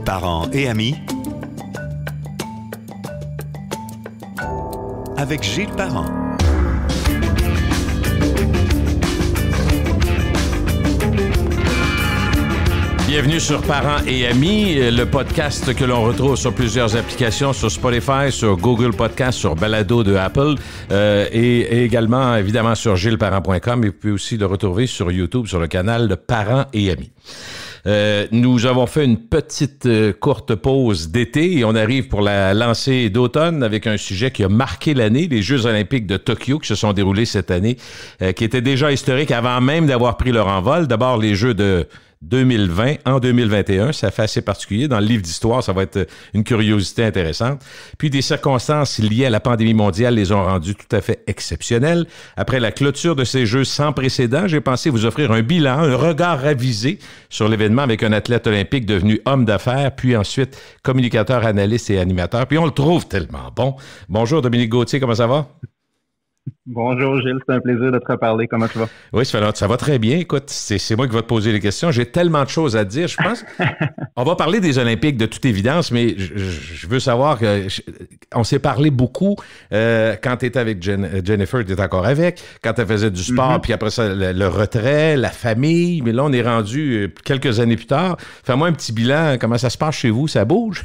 Parents et amis avec Gilles Parent. Bienvenue sur Parents et Amis, le podcast que l'on retrouve sur plusieurs applications, sur Spotify, sur Google Podcast, sur Balado de Apple et également, évidemment, sur gillesparent.com. Et vous pouvez aussi le retrouver sur YouTube, sur le canal de Parents et Amis. Nous avons fait une petite courte pause d'été et on arrive pour la lancée d'automne avec un sujet qui a marqué l'année, les Jeux olympiques de Tokyo qui se sont déroulés cette année, qui étaient déjà historiques avant même d'avoir pris leur envol. D'abord, les Jeux de 2020 en 2021, ça fait assez particulier. Dans le livre d'histoire, ça va être une curiosité intéressante. Puis des circonstances liées à la pandémie mondiale les ont rendus tout à fait exceptionnels. Après la clôture de ces Jeux sans précédent, j'ai pensé vous offrir un bilan, un regard avisé sur l'événement avec un athlète olympique devenu homme d'affaires, puis ensuite communicateur, analyste et animateur. Puis on le trouve tellement bon. Bonjour Dominique Gauthier, comment ça va? Bonjour Gilles, c'est un plaisir de te reparler. Comment tu vas? Oui, ça va très bien. Écoute, c'est moi qui vais te poser les questions. J'ai tellement de choses à te dire. Je pense on va parler des Olympiques de toute évidence, mais je veux savoir que on s'est parlé beaucoup quand tu étais avec Jennifer, tu étais encore avec, quand elle faisait du sport, puis après ça, le retrait, la famille. Mais là, on est rendu quelques années plus tard. Fais-moi un petit bilan. Comment ça se passe chez vous? Ça bouge?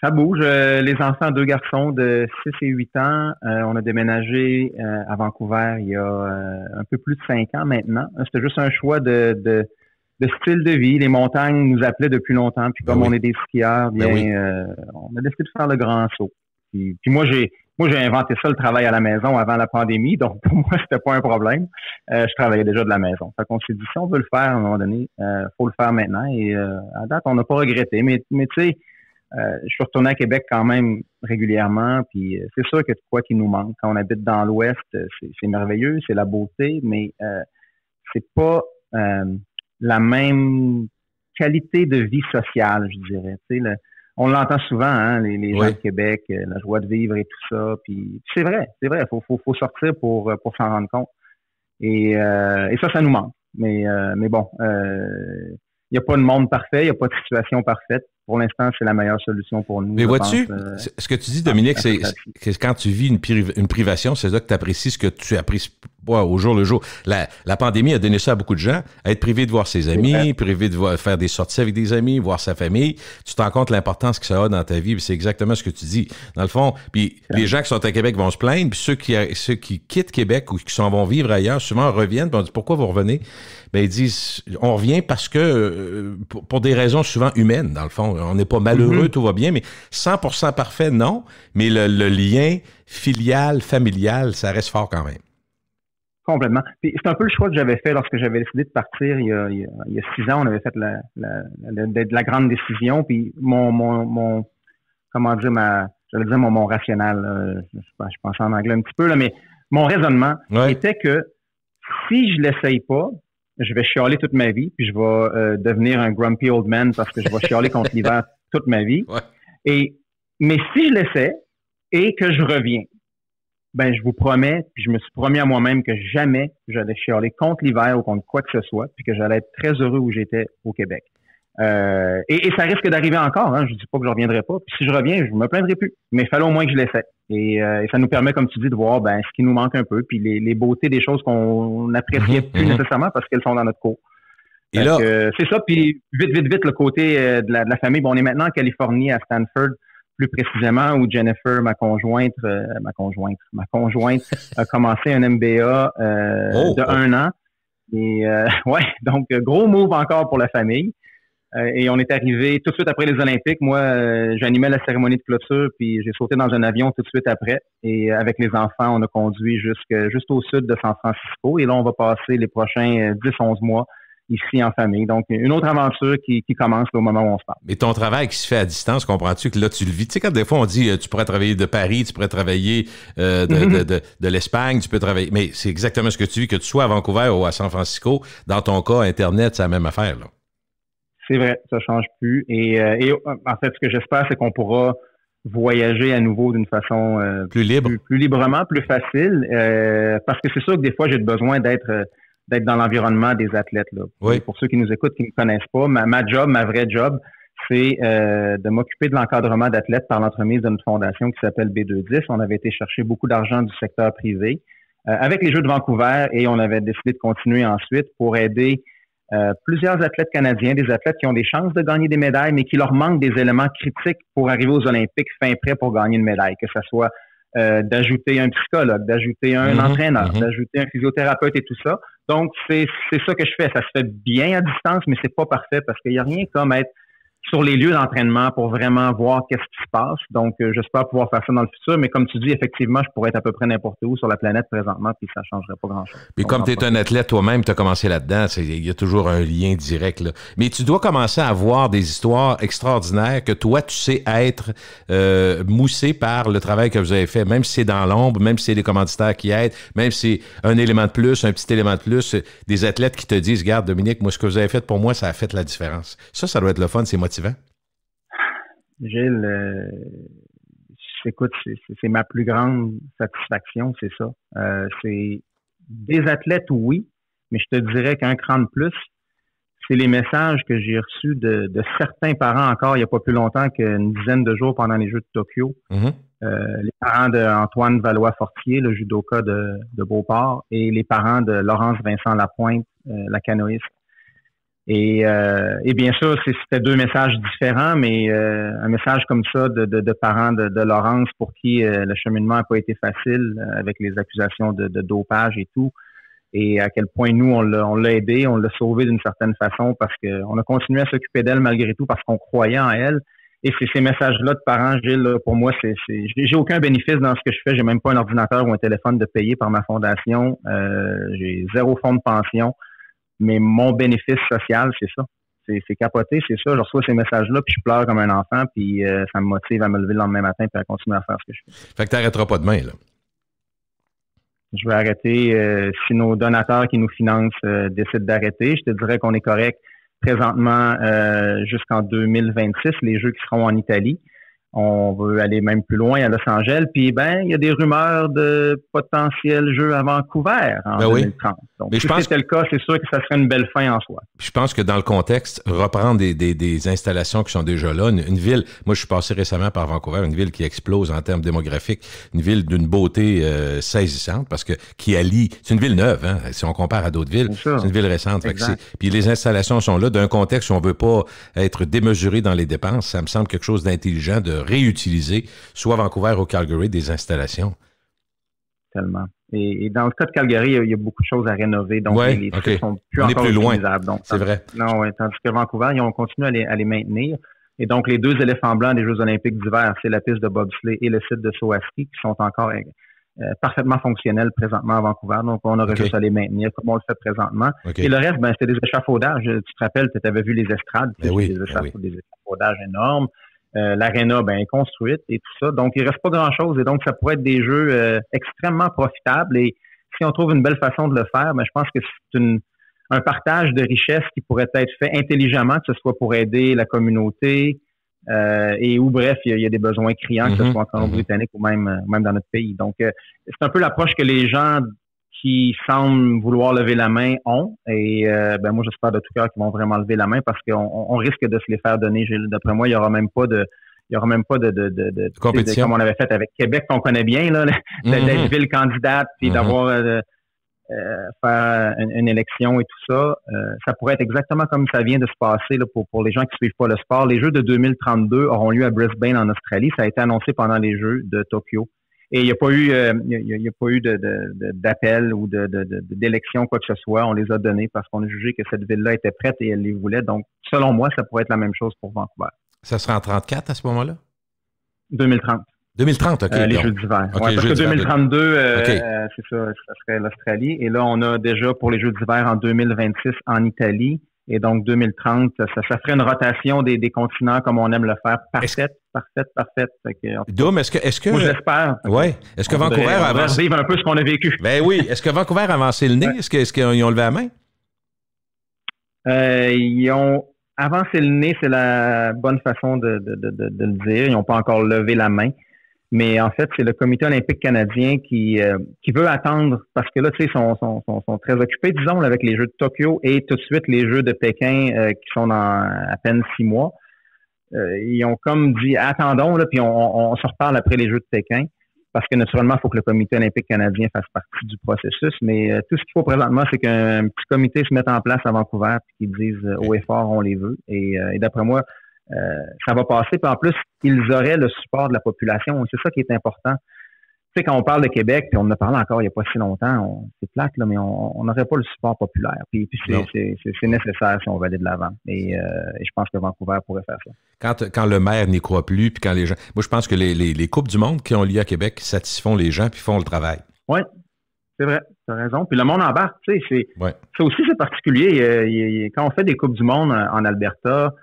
Ça bouge. Les enfants, 2 garçons de 6 et 8 ans. On a déménagé à Vancouver il y a un peu plus de 5 ans maintenant. C'était juste un choix de style de vie. Les montagnes nous appelaient depuis longtemps. Puis comme on est des skieurs, bien, on a décidé de faire le grand saut. Puis moi, j'ai inventé ça, le travail à la maison avant la pandémie. Donc, pour moi, c'était pas un problème. Je travaillais déjà de la maison. Fait qu'on s'est dit, si on veut le faire à un moment donné, faut le faire maintenant. Et à date, on n'a pas regretté. Mais tu sais, je suis retourné à Québec quand même régulièrement, puis c'est sûr que de quoi qui nous manque. Quand on habite dans l'Ouest, c'est merveilleux, c'est la beauté, mais c'est pas la même qualité de vie sociale, je dirais. Tu sais, on l'entend souvent, hein, les gens de Québec, la joie de vivre et tout ça. Puis c'est vrai, faut sortir pour s'en rendre compte. Et ça nous manque. Mais bon, il n'y a pas de monde parfait, il n'y a pas de situation parfaite. Pour l'instant, c'est la meilleure solution pour nous. Mais vois-tu, ce que tu dis, Dominique, c'est quand tu vis une privation, c'est là que tu apprécies ce que tu apprécies au jour le jour. La pandémie a donné ça à beaucoup de gens, être privé de voir ses amis, privé de faire des sorties avec des amis, voir sa famille. Tu te rends compte de l'importance que ça a dans ta vie, puis c'est exactement ce que tu dis. Dans le fond, puis les gens qui sont à Québec vont se plaindre, puis ceux qui quittent Québec ou qui s'en vont vivre ailleurs, souvent reviennent, puis on dit pourquoi vous revenez? Ben ils disent on revient parce que pour des raisons souvent humaines, dans le fond. On n'est pas malheureux, tout va bien, mais 100% parfait, non. Mais le lien filial, familial, ça reste fort quand même. Complètement. Puis c'est un peu le choix que j'avais fait lorsque j'avais décidé de partir il y a 6 ans. On avait fait la grande décision. Puis mon rationnel, je pensais en anglais un petit peu, là, mais mon raisonnement était que si je l'essaye pas, je vais chialer toute ma vie, puis je vais devenir un grumpy old man parce que je vais chialer contre l'hiver toute ma vie. Mais si je l'essaie et que je reviens, ben je vous promets, puis je me suis promis à moi-même que jamais j'allais chialer contre l'hiver ou contre quoi que ce soit, puis que j'allais être très heureux où j'étais au Québec. Et ça risque d'arriver encore, hein. Je dis pas que je reviendrai pas. Puis si je reviens, je me plaindrai plus. Mais il fallait au moins que je l'essaie. Et ça nous permet, comme tu dis, de voir ce qui nous manque un peu, puis les beautés des choses qu'on n'appréciait plus nécessairement parce qu'elles sont dans notre cours. Et là, c'est ça. Puis vite, le côté de la famille. Bon, on est maintenant en Californie, à Stanford, plus précisément, où Jennifer, ma conjointe a commencé un MBA de 1 an. Et donc gros move encore pour la famille. Et on est arrivé tout de suite après les Olympiques. Moi, j'animais la cérémonie de clôture, puis j'ai sauté dans un avion tout de suite après. Et avec les enfants, on a conduit juste au sud de San Francisco. Et là, on va passer les prochains 10-11 mois ici en famille. Donc, une autre aventure qui commence au moment où on se parle. Mais ton travail qui se fait à distance, comprends-tu que là, tu le vis? Tu sais, quand des fois, on dit tu pourrais travailler de Paris, tu pourrais travailler de l'Espagne, tu peux travailler... Mais c'est exactement ce que tu vis, que tu sois à Vancouver ou à San Francisco. Dans ton cas, Internet, c'est la même affaire, là. C'est vrai, ça change plus. Et en fait, ce que j'espère, c'est qu'on pourra voyager à nouveau d'une façon plus libre, plus librement, plus facile. Parce que c'est sûr que des fois, j'ai besoin d'être dans l'environnement des athlètes. Là. Oui. Pour ceux qui nous écoutent, qui ne me connaissent pas, ma vraie job, c'est de m'occuper de l'encadrement d'athlètes par l'entremise d'une fondation qui s'appelle B210. On avait été chercher beaucoup d'argent du secteur privé avec les Jeux de Vancouver et on avait décidé de continuer ensuite pour aider plusieurs athlètes canadiens, des athlètes qui ont des chances de gagner des médailles, mais qui leur manquent des éléments critiques pour arriver aux Olympiques fin prêt pour gagner une médaille, que ce soit d'ajouter un psychologue, d'ajouter un entraîneur, d'ajouter un physiothérapeute et tout ça. Donc, c'est ça que je fais. Ça se fait bien à distance, mais c'est pas parfait parce qu'il n'y a rien comme être sur les lieux d'entraînement pour vraiment voir qu'est-ce qui se passe. Donc, j'espère pouvoir faire ça dans le futur. Mais comme tu dis, effectivement, je pourrais être à peu près n'importe où sur la planète présentement, puis ça changerait pas grand-chose. Puis comme tu es un athlète toi-même, tu as commencé là-dedans, il y a toujours un lien direct, là. Mais tu dois commencer à voir des histoires extraordinaires que toi, tu sais être moussé par le travail que vous avez fait, même si c'est dans l'ombre, même si c'est des commanditaires qui aident, même si c'est un élément de plus, un petit élément de plus, des athlètes qui te disent, regarde, Dominique, moi, ce que vous avez fait pour moi, ça a fait la différence. Ça doit être le fun, c'est motivant. Gilles, écoute, c'est ma plus grande satisfaction, c'est ça. C'est des athlètes, oui, mais je te dirais qu'un cran de plus, c'est les messages que j'ai reçus de certains parents encore il n'y a pas plus longtemps qu'une dizaine de jours pendant les Jeux de Tokyo. Les parents d'Antoine Valois-Fortier, le judoka de Beauport, et les parents de Laurence Vincent Lapointe, la canoïste. Et bien sûr, c'était deux messages différents, mais un message comme ça de parents de Laurence pour qui le cheminement n'a pas été facile avec les accusations de dopage et tout, et à quel point nous, on l'a aidé, on l'a sauvé d'une certaine façon parce qu'on a continué à s'occuper d'elle malgré tout parce qu'on croyait en elle. Et c'est ces messages-là de parents, Gilles, là, pour moi, j'ai aucun bénéfice dans ce que je fais. J'ai même pas un ordinateur ou un téléphone de payer par ma fondation. J'ai 0 fonds de pension. Mais mon bénéfice social, c'est ça. C'est capoté, c'est ça. Je reçois ces messages-là, puis je pleure comme un enfant, puis ça me motive à me lever le lendemain matin puis à continuer à faire ce que je fais. Fait que t'arrêteras pas demain, là. Je vais arrêter si nos donateurs qui nous financent décident d'arrêter. Je te dirais qu'on est correct présentement jusqu'en 2026, les Jeux qui seront en Italie. On veut aller même plus loin à Los Angeles. Puis, il y a des rumeurs de potentiels jeux à Vancouver en 2030. Donc, si c'était le cas, c'est sûr que ça serait une belle fin en soi. Je pense que dans le contexte, reprendre des installations qui sont déjà là, une ville, moi je suis passé récemment par Vancouver, une ville qui explose en termes démographiques, une ville d'une beauté saisissante, parce que qui allie, c'est une ville neuve, hein, si on compare à d'autres villes, c'est une ville récente. Fait que puis les installations sont là, d'un contexte où on veut pas être démesuré dans les dépenses, ça me semble quelque chose d'intelligent de réutiliser, soit Vancouver ou Calgary, des installations. Tellement. Et dans le cas de Calgary, il y a beaucoup de choses à rénover. Donc, les sites sont plus encore utilisables. Donc, c'est vrai. Non, tandis que Vancouver, ils ont continué à les maintenir. Et donc, les deux éléphants blancs des Jeux olympiques d'hiver, c'est la piste de bobsleigh et le site de saut à ski qui sont encore parfaitement fonctionnels présentement à Vancouver. Donc, on aurait juste à les maintenir comme on le fait présentement. Et le reste, c'était des échafaudages. Tu te rappelles, tu avais vu les estrades, des échafaudages énormes. L'aréna est construite et tout ça. Donc, il reste pas grand-chose. Et donc, ça pourrait être des jeux extrêmement profitables. Et si on trouve une belle façon de le faire, je pense que c'est un partage de richesses qui pourrait être fait intelligemment, que ce soit pour aider la communauté bref, il y a des besoins criants, que ce soit en Colombie-Britannique ou même dans notre pays. Donc, c'est un peu l'approche que les gens qui semblent vouloir lever la main ont. Et moi, j'espère de tout cœur qu'ils vont vraiment lever la main parce qu'on risque de se les faire donner. D'après moi, il y aura même pas de compétition comme on avait fait avec Québec, qu'on connaît bien, là, d'être ville candidate puis d'avoir faire une élection et tout ça. Ça pourrait être exactement comme ça vient de se passer là, pour les gens qui suivent pas le sport. Les Jeux de 2032 auront lieu à Brisbane en Australie. Ça a été annoncé pendant les Jeux de Tokyo. Et il n'y a pas eu d'appel ou d'élection, quoi que ce soit. On les a donnés parce qu'on a jugé que cette ville-là était prête et elle les voulait. Donc, selon moi, ça pourrait être la même chose pour Vancouver. Ça sera en 34 à ce moment-là? 2030. 2030, OK. Les Jeux d'hiver. Okay, parce que 2032, c'est ça serait l'Australie. Et là, on a déjà pour les Jeux d'hiver en 2026 en Italie. Et donc, 2030, ça ferait une rotation des continents comme on aime le faire. Parfaite. Dom, est-ce que... Moi, j'espère. Oui. Est-ce que Vancouver avance... vivre un peu ce qu'on a vécu. Ben oui. Est-ce que Vancouver a avancé le nez? Ouais. Est-ce qu'ils ont levé la main? Ils ont avancé le nez, c'est la bonne façon de le dire. Ils n'ont pas encore levé la main. Mais en fait, c'est le Comité olympique canadien qui veut attendre, parce que là, tu sais, ils sont très occupés, disons, avec les Jeux de Tokyo et tout de suite les Jeux de Pékin qui sont dans à peine 6 mois. ils ont comme dit, attendons, là, puis on se reparle après les Jeux de Pékin, parce que naturellement, il faut que le Comité olympique canadien fasse partie du processus, mais tout ce qu'il faut présentement, c'est qu'un petit comité se mette en place à Vancouver, puis qu'ils disent haut et fort, on les veut, et d'après moi, ça va passer, puis en plus, ils auraient le support de la population, c'est ça qui est important. Tu sais, quand on parle de Québec, puis on en a parlé encore il n'y a pas si longtemps, c'est plate, là, mais on n'aurait pas le support populaire. Puis c'est nécessaire si on veut aller de l'avant. Et je pense que Vancouver pourrait faire ça. Quand le maire n'y croit plus, puis quand les gens... Moi, je pense que les Coupes du monde qui ont lieu à Québec satisfont les gens, puis font le travail. Oui, c'est vrai. Tu as raison. Puis le monde embarque. Tu sais, ça aussi, c'est particulier. Quand on fait des Coupes du monde en Alberta,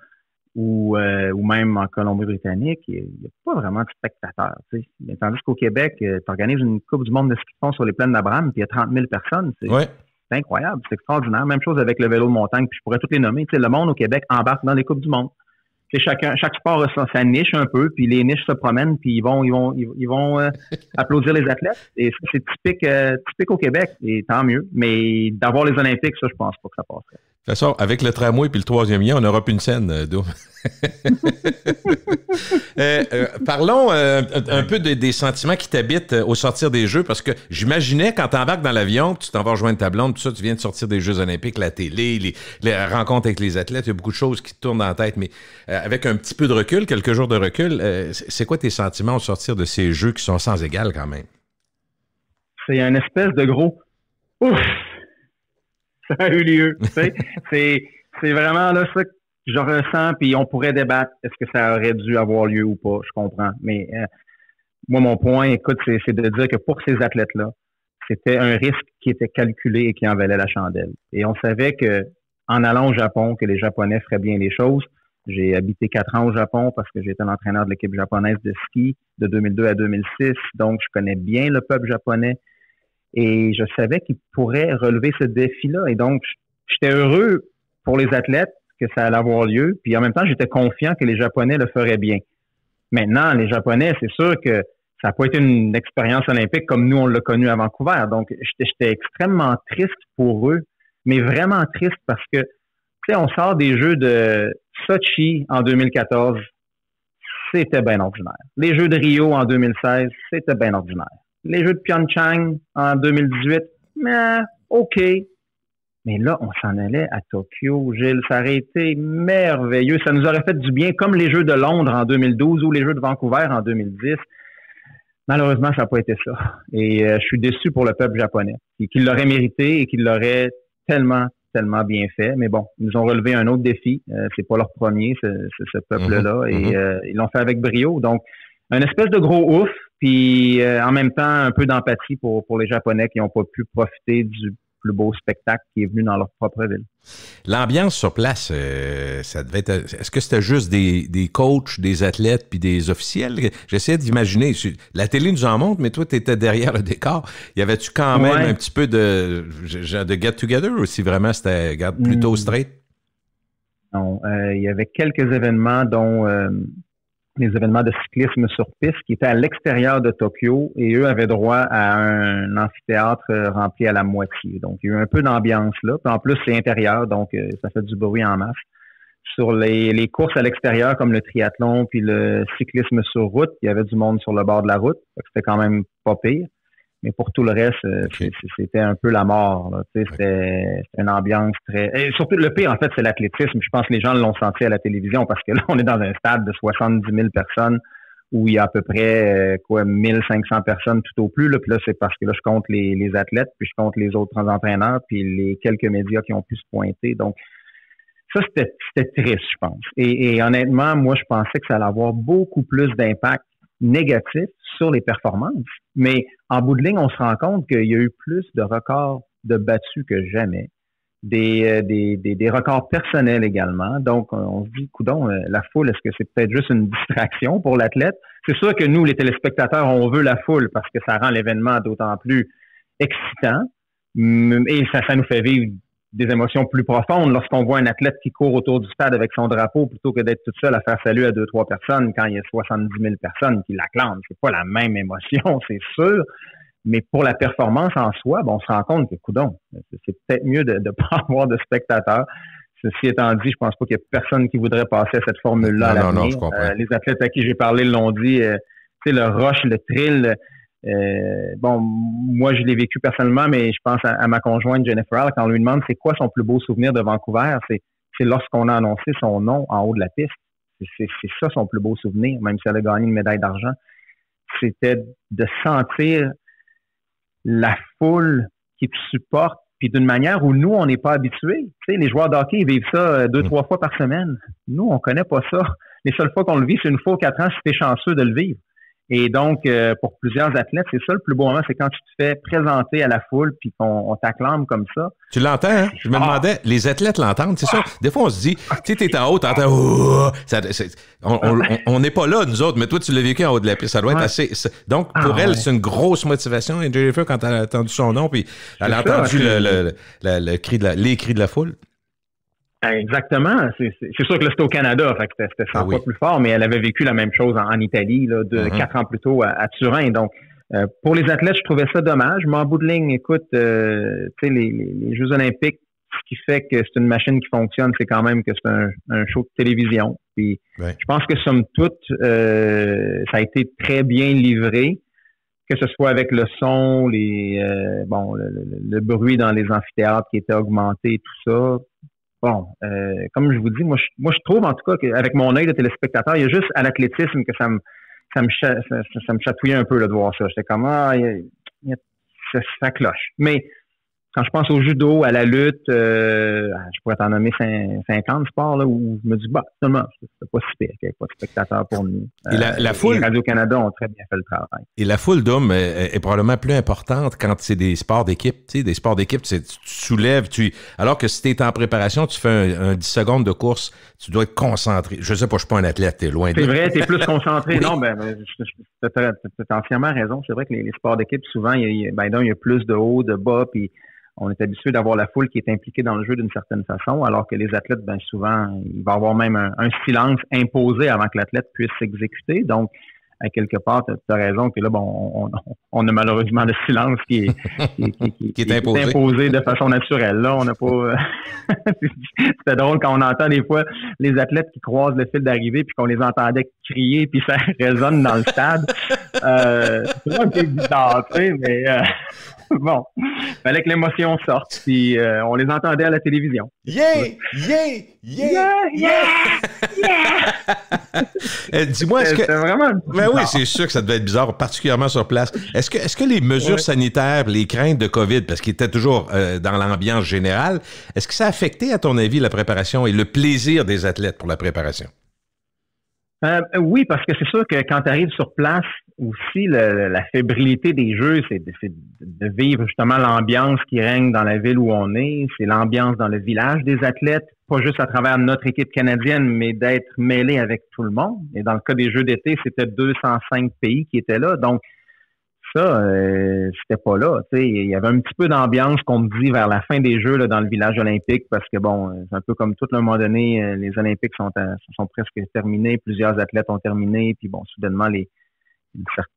ou même en Colombie-Britannique, il n'y a pas vraiment de spectateurs. Tu sais. Mais tandis qu'au Québec, tu organises une Coupe du monde de ski de fond sur les plaines d'Abraham, puis il y a 30 000 personnes. C'est incroyable, c'est extraordinaire. Même chose avec le vélo de montagne, puis je pourrais toutes les nommer. Tu sais, le monde au Québec embarque dans les Coupes du monde. Chaque sport a sa niche un peu, puis les niches se promènent, puis ils vont applaudir les athlètes. Et c'est typique au Québec, et tant mieux. Mais d'avoir les Olympiques, ça, je pense pas que ça passerait. De toute façon, avec le tramway puis le troisième lien, on n'aura plus une scène, Doom. Parlons un peu des sentiments qui t'habitent au sortir des Jeux, parce que j'imaginais quand tu embarques dans l'avion, tu t'en vas rejoindre ta blonde, tout ça, tu viens de sortir des Jeux olympiques, la télé, les rencontres avec les athlètes, il y a beaucoup de choses qui te tournent dans la tête, mais avec un petit peu de recul, quelques jours de recul, c'est quoi tes sentiments au sortir de ces Jeux qui sont sans égal quand même? C'est un espèce de gros « ouf ». Ça a eu lieu. Tu sais. C'est vraiment là ça que je ressens, puis on pourrait débattre est-ce que ça aurait dû avoir lieu ou pas, je comprends. Mais moi, mon point, écoute, c'est de dire que pour ces athlètes-là, c'était un risque qui était calculé et qui en valait la chandelle. Et on savait que en allant au Japon, que les Japonais feraient bien les choses. J'ai habité 4 ans au Japon parce que j'étais l'entraîneur de l'équipe japonaise de ski de 2002 à 2006. Donc, je connais bien le peuple japonais. Et je savais qu'ils pourraient relever ce défi-là. Et donc, j'étais heureux pour les athlètes que ça allait avoir lieu. Puis en même temps, j'étais confiant que les Japonais le feraient bien. Maintenant, les Japonais, c'est sûr que ça n'a pas été une expérience olympique comme nous, on l'a connu à Vancouver. Donc, j'étais extrêmement triste pour eux, mais vraiment triste parce que, tu sais, on sort des Jeux de Sochi en 2014, c'était bien ordinaire. Les Jeux de Rio en 2016, c'était bien ordinaire. Les Jeux de Pyeongchang en 2018, mais OK. Mais là, on s'en allait à Tokyo, Gilles. Ça aurait été merveilleux. Ça nous aurait fait du bien, comme les Jeux de Londres en 2012 ou les Jeux de Vancouver en 2010. Malheureusement, ça n'a pas été ça. Et je suis déçu pour le peuple japonais, qui l'aurait mérité et qui l'aurait tellement bien fait. Mais bon, ils nous ont relevé un autre défi. C'est pas leur premier, ce peuple-là. Et ils l'ont fait avec brio. Donc, un espèce de gros ouf. Puis en même temps, un peu d'empathie pour les Japonais qui n'ont pas pu profiter du plus beau spectacle qui est venu dans leur propre ville. L'ambiance sur place, ça devait être... Est-ce que c'était juste des coachs, des athlètes puis des officiels? J'essayais d'imaginer. La télé nous en montre, mais toi, tu étais derrière le décor. Y avait-tu quand même un petit peu de get-together ou si vraiment c'était plutôt straight? Non. Il y avait quelques événements, dont... les événements de cyclisme sur piste qui étaient à l'extérieur de Tokyo et eux avaient droit à un amphithéâtre rempli à la moitié. Donc, il y a eu un peu d'ambiance là. Puis en plus, c'est intérieur, donc ça fait du bruit en masse. Sur les courses à l'extérieur, comme le triathlon puis le cyclisme sur route, il y avait du monde sur le bord de la route. C'était quand même pas pire. Mais pour tout le reste, c'était un peu la mort. Là. C'était une ambiance très... Et surtout, le pire, en fait, c'est l'athlétisme. Je pense que les gens l'ont senti à la télévision parce que là, on est dans un stade de 70 000 personnes où il y a à peu près 1500 personnes tout au plus. Là. Puis là, c'est parce que là, je compte les athlètes, puis je compte les autres entraîneurs, puis les quelques médias qui ont pu se pointer. Donc, ça, c'était triste, je pense. Et honnêtement, moi, je pensais que ça allait avoir beaucoup plus d'impact négatif sur les performances. Mais en bout de ligne, on se rend compte qu'il y a eu plus de records de battus que jamais. Des records personnels également. Donc, on se dit, coudonc, la foule, est-ce que c'est peut-être juste une distraction pour l'athlète? C'est sûr que nous, les téléspectateurs, on veut la foule parce que ça rend l'événement d'autant plus excitant. Et ça nous fait vivre des émotions plus profondes lorsqu'on voit un athlète qui court autour du stade avec son drapeau plutôt que d'être tout seul à faire salut à 2-3 personnes quand il y a 70 000 personnes qui l'acclament. C'est pas la même émotion, c'est sûr. Mais pour la performance en soi, on se rend compte que, coudonc, c'est peut-être mieux de ne pas avoir de spectateurs. Ceci étant dit, je pense pas qu'il y ait personne qui voudrait passer à cette formule-là à l'avenir. Non, je comprends. Les athlètes à qui j'ai parlé l'ont dit, tu sais, le rush, le thrill. Bon, moi, je l'ai vécu personnellement, mais je pense à ma conjointe Jennifer, quand on lui demande c'est quoi son plus beau souvenir de Vancouver, c'est lorsqu'on a annoncé son nom en haut de la piste. C'est ça son plus beau souvenir, même si elle a gagné une médaille d'argent. C'était de sentir la foule qui te supporte, puis d'une manière où nous, on n'est pas habitués. Tu sais, les joueurs de hockey, ils vivent ça 2-3 fois par semaine. Nous, on connaît pas ça. Les seules fois qu'on le vit, c'est une fois aux 4 ans si tu es chanceux de le vivre. Et donc, pour plusieurs athlètes, c'est ça le plus beau moment, c'est quand tu te fais présenter à la foule puis qu'on t'acclame comme ça. Tu l'entends, hein? Je me demandais, les athlètes l'entendent, c'est ça? Des fois, on se dit, tu sais, t'es en haut, t'entends, oh! On n'est pas là, nous autres, mais toi, tu l'as vécu en haut de la piste. Ça doit être assez. Donc, pour elle, c'est une grosse motivation, Jennifer, quand elle a entendu son nom, puis elle a entendu les cris de la foule. Exactement. C'est sûr que là, c'était au Canada, fait que c'était 100 fois plus fort, mais elle avait vécu la même chose en Italie, là, 4 ans plus tôt à Turin. Donc, pour les athlètes, je trouvais ça dommage. Mais en bout de ligne, écoute, tu sais, les Jeux olympiques, ce qui fait que c'est une machine qui fonctionne, c'est quand même que c'est un show de télévision. Puis, je pense que somme toute, ça a été très bien livré, que ce soit avec le son, le bruit dans les amphithéâtres qui était augmenté, tout ça. Bon, comme je vous dis, moi je trouve en tout cas qu'avec mon œil de téléspectateur, il y a juste à l'athlétisme que ça me chatouillait un peu là, de voir ça. J'étais comme ça cloche. Mais quand je pense au judo, à la lutte, je pourrais t'en nommer 50 sports là, où je me dis, finalement, c'est pas si pire qu'il n'y ait pas de spectateurs pour nous. Et la foule, Radio-Canada ont très bien fait le travail. Et la foule d'hommes est probablement plus importante quand c'est des sports d'équipe. Tu sais, des sports d'équipe, tu soulèves, alors que si tu es en préparation, tu fais un 10 secondes de course, tu dois être concentré. Je sais pas, je suis pas un athlète, t'es loin de là. C'est vrai, t'es plus concentré. Oui. Non, t'as entièrement raison. C'est vrai que les sports d'équipe, souvent, il y a plus de haut, de bas, puis on est habitué d'avoir la foule qui est impliquée dans le jeu d'une certaine façon, alors que les athlètes, souvent, il va y avoir même un silence imposé avant que l'athlète puisse s'exécuter. Donc, à quelque part, tu as raison que là, on a malheureusement le silence qui est imposé de façon naturelle. Là, on n'a pas. C'était drôle quand on entend des fois les athlètes qui croisent le fil d'arrivée puis qu'on les entendait crier puis ça résonne dans le stade. C'est un peu bizarre, tu sais, mais bon, fallait que l'émotion sorte puis on les entendait à la télévision. Yeah! Dis-moi, est-ce que... C'est vraiment bizarre. Oui, c'est sûr que ça devait être bizarre, particulièrement sur place. Est-ce que les mesures sanitaires, les craintes de COVID, parce qu'ils étaient toujours dans l'ambiance générale, est-ce que ça a affecté, à ton avis, la préparation et le plaisir des athlètes pour la préparation? Oui, parce que c'est sûr que quand tu arrives sur place, aussi, la fébrilité des jeux, c'est de vivre justement l'ambiance qui règne dans la ville où on est. C'est l'ambiance dans le village des athlètes, pas juste à travers notre équipe canadienne, mais d'être mêlé avec tout le monde. Et dans le cas des Jeux d'été, c'était 205 pays qui étaient là. Donc, ça, c'était pas là. T'sais. Il y avait un petit peu d'ambiance qu'on me dit vers la fin des Jeux là, dans le village olympique parce que, c'est un peu comme tout, à un moment donné, les Olympiques sont presque terminés. Plusieurs athlètes ont terminé. Puis, soudainement,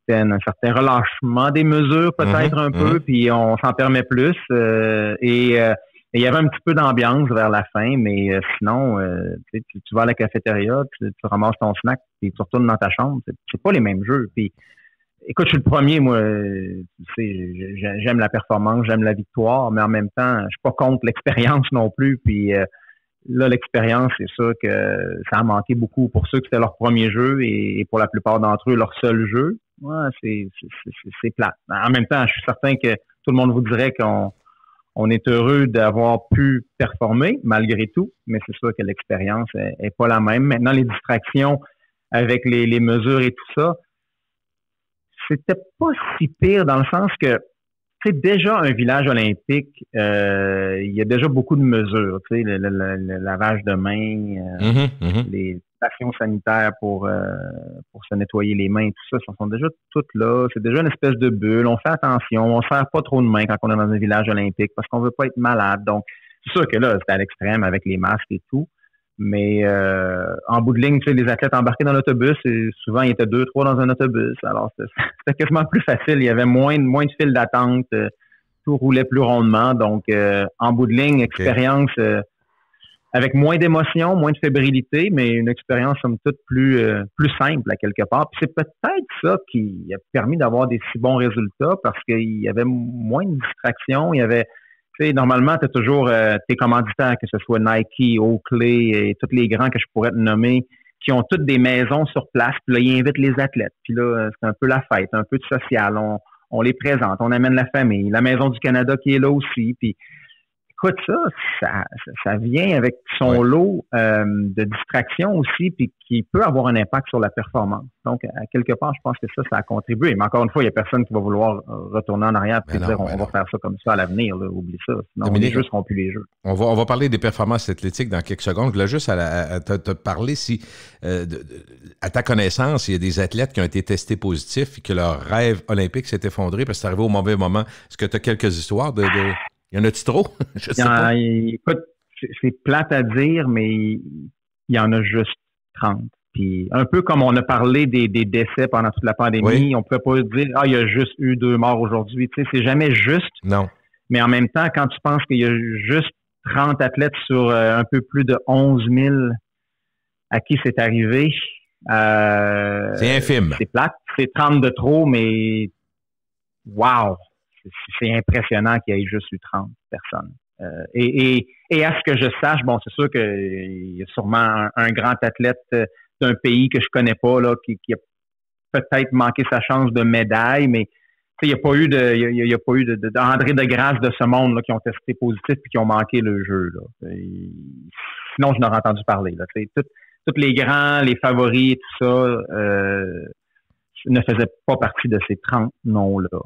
un certain relâchement des mesures peut-être un peu, puis on s'en permet plus. Et il y avait un petit peu d'ambiance vers la fin, mais sinon, tu vas à la cafétéria, tu ramasses ton snack, puis tu retournes dans ta chambre. C'est pas les mêmes jeux. Puis, écoute, je suis le premier, moi, tu sais, j'aime la performance, j'aime la victoire, mais en même temps, je suis pas contre l'expérience non plus. Puis là, l'expérience, c'est sûr que ça a manqué beaucoup pour ceux que c'était leur premier jeu et pour la plupart d'entre eux, leur seul jeu. Ouais, c'est plate. En même temps, je suis certain que tout le monde vous dirait qu'on est heureux d'avoir pu performer malgré tout, mais c'est sûr que l'expérience est pas la même. Maintenant, les distractions avec les mesures et tout ça, c'était pas si pire dans le sens que c'est déjà un village olympique, il y a déjà beaucoup de mesures, tu sais, le lavage de mains, les stations sanitaires pour se nettoyer les mains, tout ça, sont déjà toutes là. C'est déjà une espèce de bulle. On fait attention, on se serre pas trop de mains quand on est dans un village olympique parce qu'on veut pas être malade. Donc, c'est sûr que là, c'était à l'extrême avec les masques et tout. Mais en bout de ligne, tu sais, les athlètes embarqués dans l'autobus, et souvent, il y était 2-3 dans un autobus. Alors, c'était quasiment plus facile. Il y avait moins de files d'attente. Tout roulait plus rondement. Donc, en bout de ligne, expérience, avec moins d'émotion, moins de fébrilité, mais une expérience somme toute plus simple à quelque part. Puis c'est peut-être ça qui a permis d'avoir des si bons résultats parce qu'il y avait moins de distractions. Il y avait, tu sais, normalement, tu as toujours tes commanditaires, que ce soit Nike, Oakley et tous les grands que je pourrais te nommer, qui ont toutes des maisons sur place. Puis là, ils invitent les athlètes. Puis là, c'est un peu la fête, un peu de social. On les présente, on amène la famille. La Maison du Canada qui est là aussi. Puis écoute, ça vient avec son lot de distractions aussi, puis qui peut avoir un impact sur la performance. Donc, à quelque part, je pense que ça a contribué. Mais encore une fois, il n'y a personne qui va vouloir retourner en arrière et dire on va faire ça comme ça à l'avenir. Là, oublie ça. Sinon, Dominique, les jeux seront plus les jeux. On va parler des performances athlétiques dans quelques secondes. Je voulais juste te parler si, à ta connaissance, il y a des athlètes qui ont été testés positifs et que leur rêve olympique s'est effondré parce que c'est arrivé au mauvais moment. Est-ce que tu as quelques histoires de... Y en a-tu trop? Je sais pas. Écoute, c'est plate à dire, mais il y en a juste 30. Puis un peu comme on a parlé des décès pendant toute la pandémie, on ne peut pas dire il y a juste eu 2 morts aujourd'hui. Tu sais, c'est jamais juste. Non. Mais en même temps, quand tu penses qu'il y a juste 30 athlètes sur un peu plus de 11 000 à qui c'est arrivé, c'est infime. C'est plate. C'est 30 de trop, mais wow! C'est impressionnant qu'il y ait juste eu 30 personnes. Et à ce que je sache, bon, c'est sûr qu'il y a sûrement un grand athlète d'un pays que je connais pas, là, qui a peut-être manqué sa chance de médaille, mais il n'y a pas eu d'André de Grasse de ce monde là, qui ont testé positif et qui ont manqué le jeu. Là. Sinon, je n'aurais entendu parler. Là. Tous les grands, les favoris et tout ça ne faisaient pas partie de ces 30 noms-là.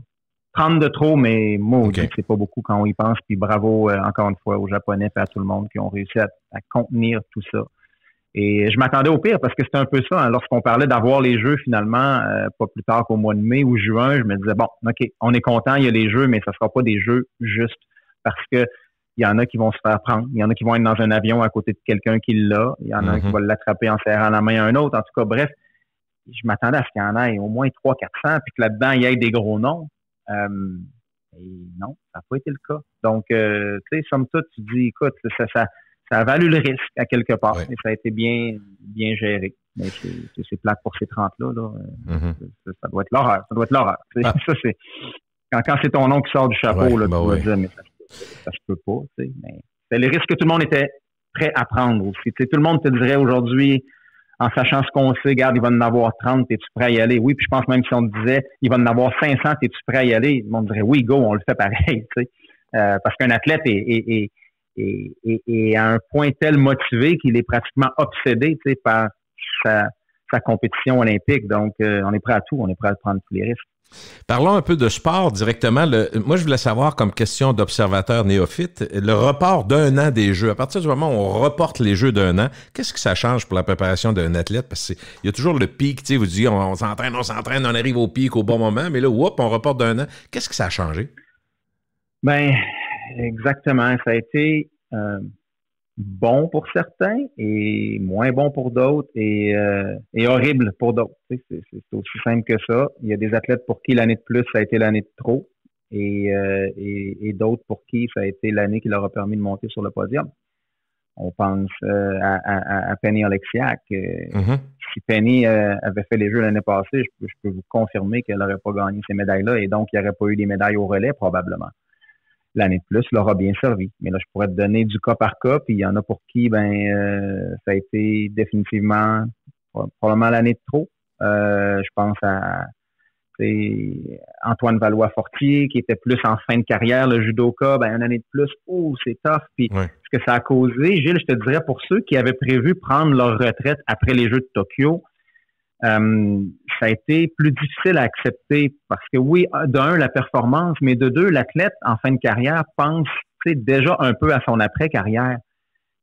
30 de trop, mais maudit, c'est pas beaucoup quand on y pense. Puis bravo encore une fois aux Japonais et à tout le monde qui ont réussi à contenir tout ça. Et je m'attendais au pire parce que c'était un peu ça. Hein, lorsqu'on parlait d'avoir les Jeux finalement, pas plus tard qu'au mois de mai ou juin, je me disais, bon, OK, on est content, il y a les Jeux, mais ça sera pas des Jeux justes parce que il y en a qui vont se faire prendre. Il y en a qui vont être dans un avion à côté de quelqu'un qui l'a. Il y en a un qui va l'attraper en serrant la main à un autre. En tout cas, bref, je m'attendais à ce qu'il y en ait au moins 300-400 puis que là-dedans, il y ait des gros noms. Et non, ça n'a pas été le cas. Donc, tu sais, somme toute, tu dis, écoute, ça a valu le risque à quelque part. Et ça a été bien géré. Mais c'est plate pour ces 30-là. Là. Ça doit être l'horreur. Ça doit être l'horreur. Ça, c'est quand c'est ton nom qui sort du chapeau, là, tu vas dire, mais ça se peut pas. Tu sais, mais c'est le risque que tout le monde était prêt à prendre aussi. Tu sais, tout le monde te dirait aujourd'hui, en sachant ce qu'on sait, regarde, il va en avoir 30, es-tu prêt à y aller? Oui, puis je pense même si on te disait, il va en avoir 500, es-tu prêt à y aller? On dirait, oui, go, on le fait pareil, tu sais. Parce qu'un athlète est à un point tel motivé qu'il est pratiquement obsédé, tu sais, par sa compétition olympique. Donc, on est prêt à tout, on est prêt à prendre tous les risques. Parlons un peu de sport directement. Moi, je voulais savoir, comme question d'observateur néophyte, le report d'un an des Jeux. À partir du moment où on reporte les Jeux d'un an, qu'est-ce que ça change pour la préparation d'un athlète? Parce qu'il y a toujours le pic, tu sais, vous dites, on s'entraîne, on arrive au pic au bon moment, mais là, on reporte d'un an. Qu'est-ce que ça a changé? Ben, exactement. Ça a été bon pour certains et moins bon pour d'autres et horrible pour d'autres. Tu sais, c'est aussi simple que ça. Il y a des athlètes pour qui l'année de plus, ça a été l'année de trop et d'autres pour qui ça a été l'année qui leur a permis de monter sur le podium. On pense à Penny Oleksiak. Si Penny avait fait les Jeux l'année passée, je peux vous confirmer qu'elle n'aurait pas gagné ces médailles-là et donc il n'y aurait pas eu des médailles au relais probablement. L'année de plus l'aura bien servi. Mais là, je pourrais te donner du cas par cas, puis il y en a pour qui ça a été définitivement probablement l'année de trop. Je pense à Antoine Valois-Fortier, qui était plus en fin de carrière, le judoka, une année de plus, c'est tough. Puis ce que ça a causé, Gilles, je te dirais, pour ceux qui avaient prévu prendre leur retraite après les Jeux de Tokyo, ça a été plus difficile à accepter parce que oui, d'un, la performance, mais de deux, l'athlète en fin de carrière pense déjà un peu à son après-carrière.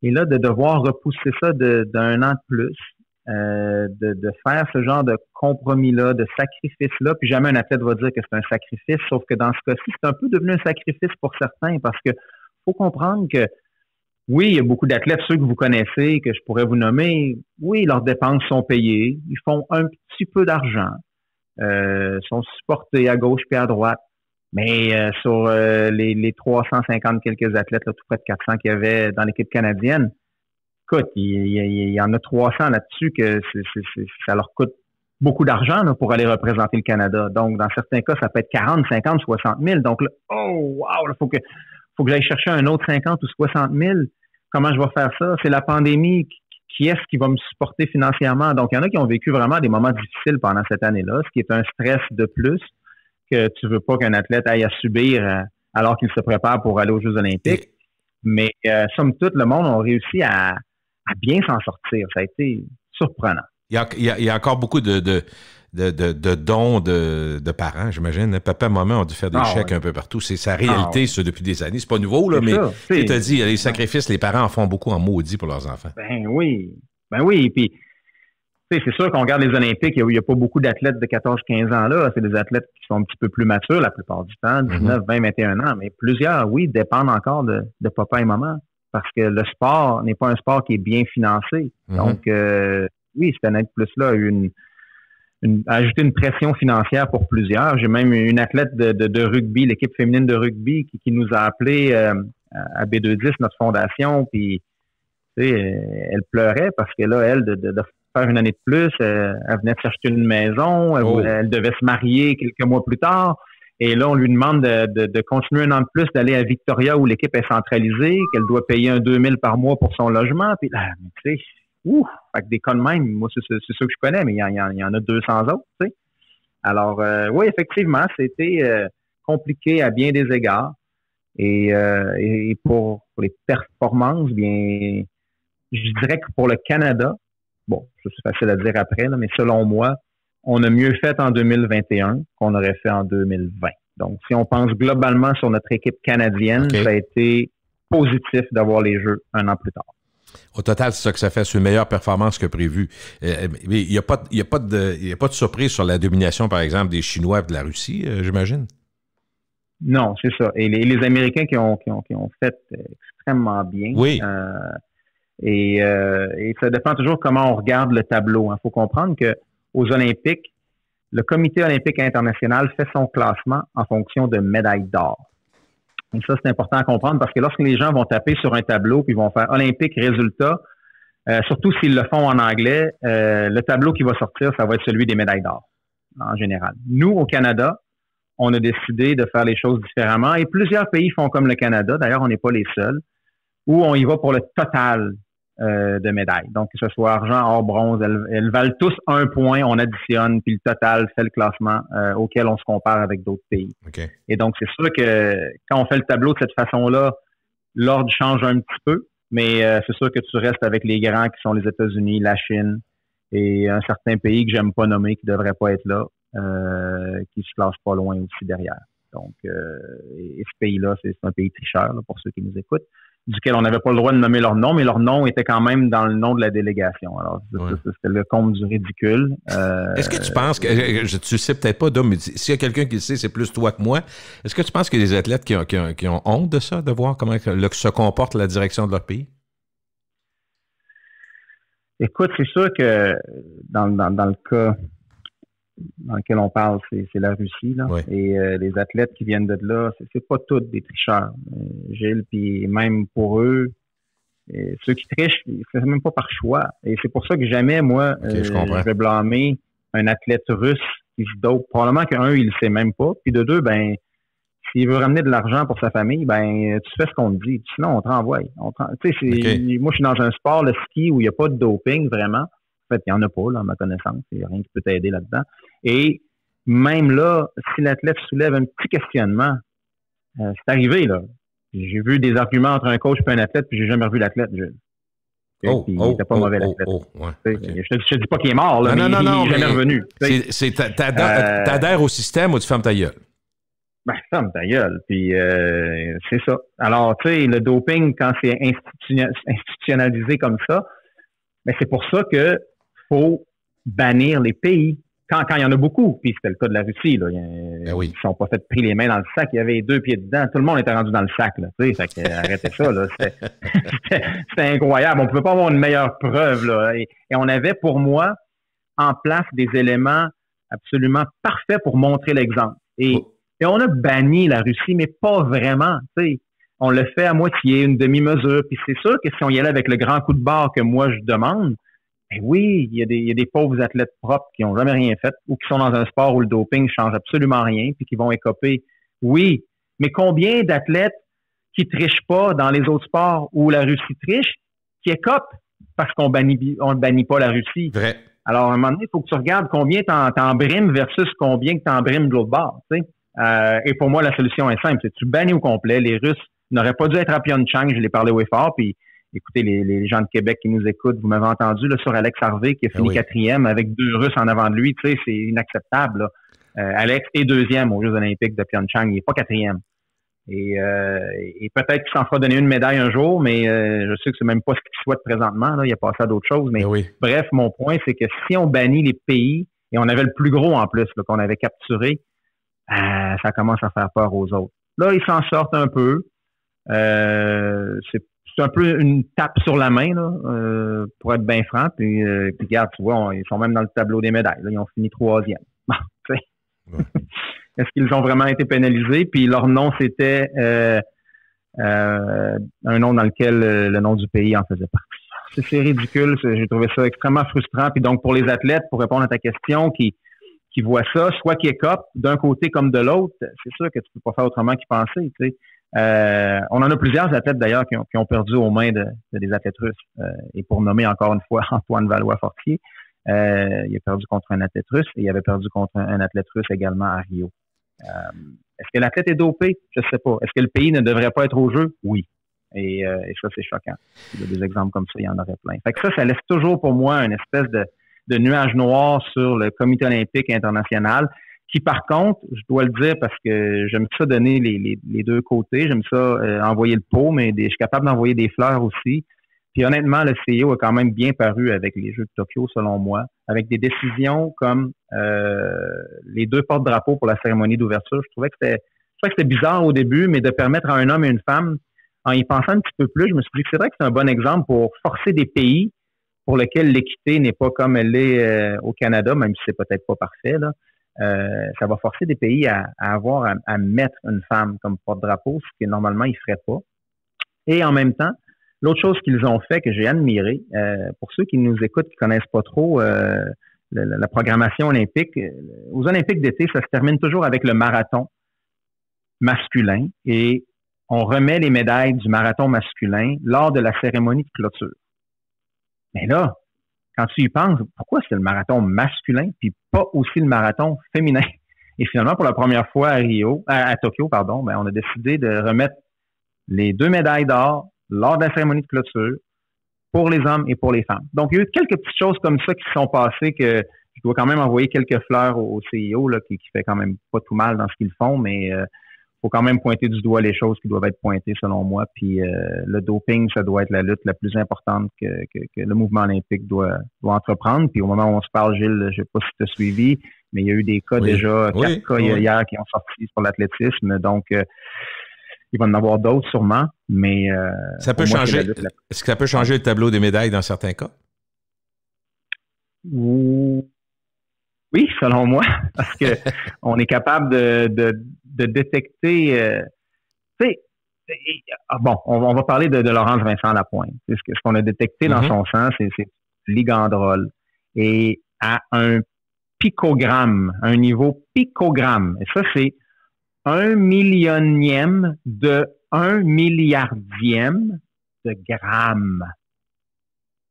Et là, de devoir repousser ça d'un an de plus, de faire ce genre de compromis-là, de sacrifice-là, puis jamais un athlète va dire que c'est un sacrifice, sauf que dans ce cas-ci, c'est un peu devenu un sacrifice pour certains parce que faut comprendre que oui, il y a beaucoup d'athlètes, ceux que vous connaissez, que je pourrais vous nommer, oui, leurs dépenses sont payées, ils font un petit peu d'argent, sont supportés à gauche puis à droite, mais sur les 350 quelques athlètes, là, tout près de 400 qu'il y avait dans l'équipe canadienne, écoute, il y en a 300 là-dessus que ça leur coûte beaucoup d'argent là, pour aller représenter le Canada. Donc, dans certains cas, ça peut être 40, 50, 60 000. Donc, là, oh, wow, il faut que j'aille chercher un autre 50 ou 60 000. Comment je vais faire ça? C'est la pandémie. Qui est-ce qui va me supporter financièrement? Donc, il y en a qui ont vécu vraiment des moments difficiles pendant cette année-là, ce qui est un stress de plus que tu veux pas qu'un athlète aille à subir alors qu'il se prépare pour aller aux Jeux olympiques. Mais, somme toute, le monde a réussi à bien s'en sortir. Ça a été surprenant. Il y a encore beaucoup de dons de parents, j'imagine. Papa et maman ont dû faire des chèques un peu partout. C'est sa réalité, ça, depuis des années. C'est pas nouveau, là, mais tu t'as dit, les sacrifices, les parents en font beaucoup en maudit pour leurs enfants. Ben oui. Puis, c'est sûr qu'on regarde les Olympiques, il n'y a pas beaucoup d'athlètes de 14-15 ans là. C'est des athlètes qui sont un petit peu plus matures la plupart du temps, 19, 20, 21 ans. Mais plusieurs, oui, dépendent encore de papa et maman. Parce que le sport n'est pas un sport qui est bien financé. Donc, oui, cette année de plus-là a eu ajouté une pression financière pour plusieurs. J'ai même une athlète de rugby, l'équipe féminine de rugby, qui nous a appelé à B210, notre fondation, puis tu sais, elle pleurait parce que là, elle, de faire une année de plus, elle venait de s'acheter une maison, elle devait se marier quelques mois plus tard, et là, on lui demande de continuer un an de plus, d'aller à Victoria où l'équipe est centralisée, qu'elle doit payer un 2000 par mois pour son logement, puis là, tu sais, fait que des cas de même, moi, c'est ceux que je connais, mais il y en a 200 autres, tu sais. Alors, oui, effectivement, c'était compliqué à bien des égards. Et pour les performances, bien, je dirais que pour le Canada, bon, ça c'est facile à dire après, là, mais selon moi, on a mieux fait en 2021 qu'on aurait fait en 2020. Donc, si on pense globalement sur notre équipe canadienne, ça a été positif d'avoir les Jeux un an plus tard. Au total, c'est ça que ça fait. C'est une meilleure performance que prévu. Mais il n'y a pas de surprise sur la domination, par exemple, des Chinois et de la Russie, j'imagine? Non, c'est ça. Et les Américains qui ont fait extrêmement bien. Oui. Et ça dépend toujours comment on regarde le tableau. Il faut comprendre qu'aux Olympiques, le Comité olympique international fait son classement en fonction de médailles d'or. Et ça, c'est important à comprendre parce que lorsque les gens vont taper sur un tableau puis vont faire Olympique résultat, surtout s'ils le font en anglais, le tableau qui va sortir, ça va être celui des médailles d'or en général. Nous, au Canada, on a décidé de faire les choses différemment et plusieurs pays font comme le Canada. D'ailleurs, on n'est pas les seuls, où on y va pour le total de médailles. Donc, que ce soit argent, or, bronze, elles valent tous 1 point, on additionne, puis le total fait le classement auquel on se compare avec d'autres pays. Okay. Et donc, c'est sûr que quand on fait le tableau de cette façon-là, l'ordre change un petit peu, mais c'est sûr que tu restes avec les grands qui sont les États-Unis, la Chine et un certain pays que j'aime pas nommer, qui devrait pas être là, qui se classe pas loin aussi derrière. Donc, et ce pays-là, c'est un pays tricheur là, pour ceux qui nous écoutent, duquel on n'avait pas le droit de nommer leur nom, mais leur nom était quand même dans le nom de la délégation. Alors, c'était le comble du ridicule. Est-ce que tu penses que, tu sais peut-être pas, Dom, mais s'il y a quelqu'un qui le sait, c'est plus toi que moi, est-ce que tu penses qu'il y a des athlètes qui ont honte de ça, de voir comment se comporte la direction de leur pays? Écoute, c'est sûr que dans le cas dans lequel on parle, c'est la Russie, là. Oui. Et les athlètes qui viennent de là, c'est pas tous des tricheurs. Gilles, puis même pour eux, ceux qui trichent, c'est même pas par choix. Et c'est pour ça que jamais, moi, je vais blâmer un athlète russe qui se dope. Probablement qu'un, il le sait même pas. Puis de deux, ben, s'il veut ramener de l'argent pour sa famille, ben, tu fais ce qu'on te dit. Sinon, on te renvoie. Tu sais, moi, je suis dans un sport, le ski, où il n'y a pas de doping, vraiment. En fait, il n'y en a pas, là, à ma connaissance. Il n'y a rien qui peut t'aider là-dedans. Et même là, si l'athlète soulève un petit questionnement, c'est arrivé, là. J'ai vu des arguments entre un coach et un athlète, puis j'ai jamais revu l'athlète. Il n'était pas mauvais, l'athlète. Je te dis pas qu'il est mort, là, mais il n'est jamais revenu. T'adhères au système ou tu fermes ta gueule? Ben, ferme ta gueule. Puis c'est ça. Alors, tu sais, le doping, quand c'est institutionnalisé comme ça, ben, c'est pour ça que faut bannir les pays. Quand il y en a beaucoup, puis c'était le cas de la Russie, là, ils ne sont pas fait pris les mains dans le sac, il y avait 2 pieds dedans, tout le monde était rendu dans le sac, là, tu sais, fait que arrêtez ça, là, c'était incroyable, on pouvait pas avoir une meilleure preuve, là, et on avait, pour moi, en place des éléments absolument parfaits pour montrer l'exemple. Et on a banni la Russie, mais pas vraiment, tu sais. on le fait à moitié, une demi-mesure. Puis c'est sûr que si on y allait avec le grand coup de barre que moi je demande, ben oui, il y a des pauvres athlètes propres qui n'ont jamais rien fait ou qui sont dans un sport où le doping ne change absolument rien puis qui vont écoper. Oui, mais combien d'athlètes qui trichent pas dans les autres sports où la Russie triche, qui écopent parce qu'on ne bannit pas la Russie? Vrai. Alors, à un moment donné, il faut que tu regardes combien t'en brimes versus combien que t'en brimes de l'autre bord. Tu sais. Et pour moi, la solution est simple. C'est tu bannis au complet. Les Russes n'auraient pas dû être à Pyeongchang. Je l'ai parlé au effort, puis écoutez, les gens de Québec qui nous écoutent, vous m'avez entendu là, sur Alex Harvey qui a fini 4e avec 2 Russes en avant de lui. Tu sais, c'est inacceptable. Là. Alex est 2e aux Jeux olympiques de Pyeongchang. Il n'est pas 4e. Et peut-être qu'il s'en fera donner une médaille un jour, mais je sais que c'est même pas ce qu'il souhaite présentement. Là. Il a passé à d'autres choses. Mais bref, mon point, c'est que si on bannit les pays, et on avait le plus gros en plus là, qu'on avait capturé, ça commence à faire peur aux autres. Là, ils s'en sortent un peu. C'est un peu une tape sur la main, là, pour être bien franc. Puis regarde, tu vois, ils sont même dans le tableau des médailles. Là, ils ont fini 3e. Bon, tu sais. Ouais. Est-ce qu'ils ont vraiment été pénalisés? Puis leur nom, c'était un nom dans lequel le nom du pays en faisait partie. C'est ridicule. J'ai trouvé ça extrêmement frustrant. Puis donc, pour les athlètes, pour répondre à ta question, qui voient ça, soit qui écopent d'un côté comme de l'autre, c'est sûr que tu peux pas faire autrement qu'y penser. Tu sais. On en a plusieurs athlètes d'ailleurs qui ont perdu aux mains des athlètes russes. Et pour nommer encore une fois Antoine Valois-Fortier, il a perdu contre un athlète russe et il avait perdu contre un athlète russe également à Rio. Est-ce que l'athlète est dopé? Je ne sais pas. Est-ce que le pays ne devrait pas être au jeu? Oui. Et ça, c'est choquant. Il y a des exemples comme ça, il y en aurait plein. Fait que ça laisse toujours pour moi une espèce de nuage noir sur le Comité olympique international qui, par contre, je dois le dire parce que j'aime ça donner les deux côtés, j'aime ça envoyer le pot, mais je suis capable d'envoyer des fleurs aussi. Puis honnêtement, le CIO a quand même bien paru avec les Jeux de Tokyo, selon moi, avec des décisions comme les 2 porte-drapeaux pour la cérémonie d'ouverture. Je trouvais que c'était bizarre au début, mais de permettre à un homme et une femme, en y pensant un petit peu plus, je me suis dit que c'est vrai que c'est un bon exemple pour forcer des pays pour lesquels l'équité n'est pas comme elle l'est au Canada, même si c'est peut-être pas parfait, là. Ça va forcer des pays à mettre une femme comme porte-drapeau, ce que normalement ils feraient pas. Et en même temps, l'autre chose qu'ils ont fait que j'ai admiré, pour ceux qui nous écoutent, qui connaissent pas trop la programmation olympique, aux Olympiques d'été, ça se termine toujours avec le marathon masculin et on remet les médailles du marathon masculin lors de la cérémonie de clôture. Mais là, quand tu y penses, pourquoi c'est le marathon masculin puis pas aussi le marathon féminin? Et finalement, pour la première fois à Tokyo, on a décidé de remettre les 2 médailles d'or lors de la cérémonie de clôture pour les hommes et pour les femmes. Donc, il y a eu quelques petites choses comme ça qui se sont passées que je dois quand même envoyer quelques fleurs au CIO là, qui fait quand même pas tout mal dans ce qu'ils font, mais faut quand même pointer du doigt les choses qui doivent être pointées selon moi. Puis le doping, ça doit être la lutte la plus importante que le mouvement olympique doit entreprendre. Puis au moment où on se parle, Gilles, je sais pas si tu as suivi, mais il y a eu des cas déjà, 4 cas hier qui ont sorti sur l'athlétisme. Donc il va en avoir d'autres sûrement, mais ça peut changer. Est-ce que ça peut changer le tableau des médailles dans certains cas? Oui, selon moi, parce que on est capable de détecter. On va parler de Laurence Vincent Lapointe. Ce qu'on a détecté dans son sang, c'est ligandrol. Et à un picogramme, un niveau picogramme, et ça, c'est 1 millionième de 1 milliardième de gramme.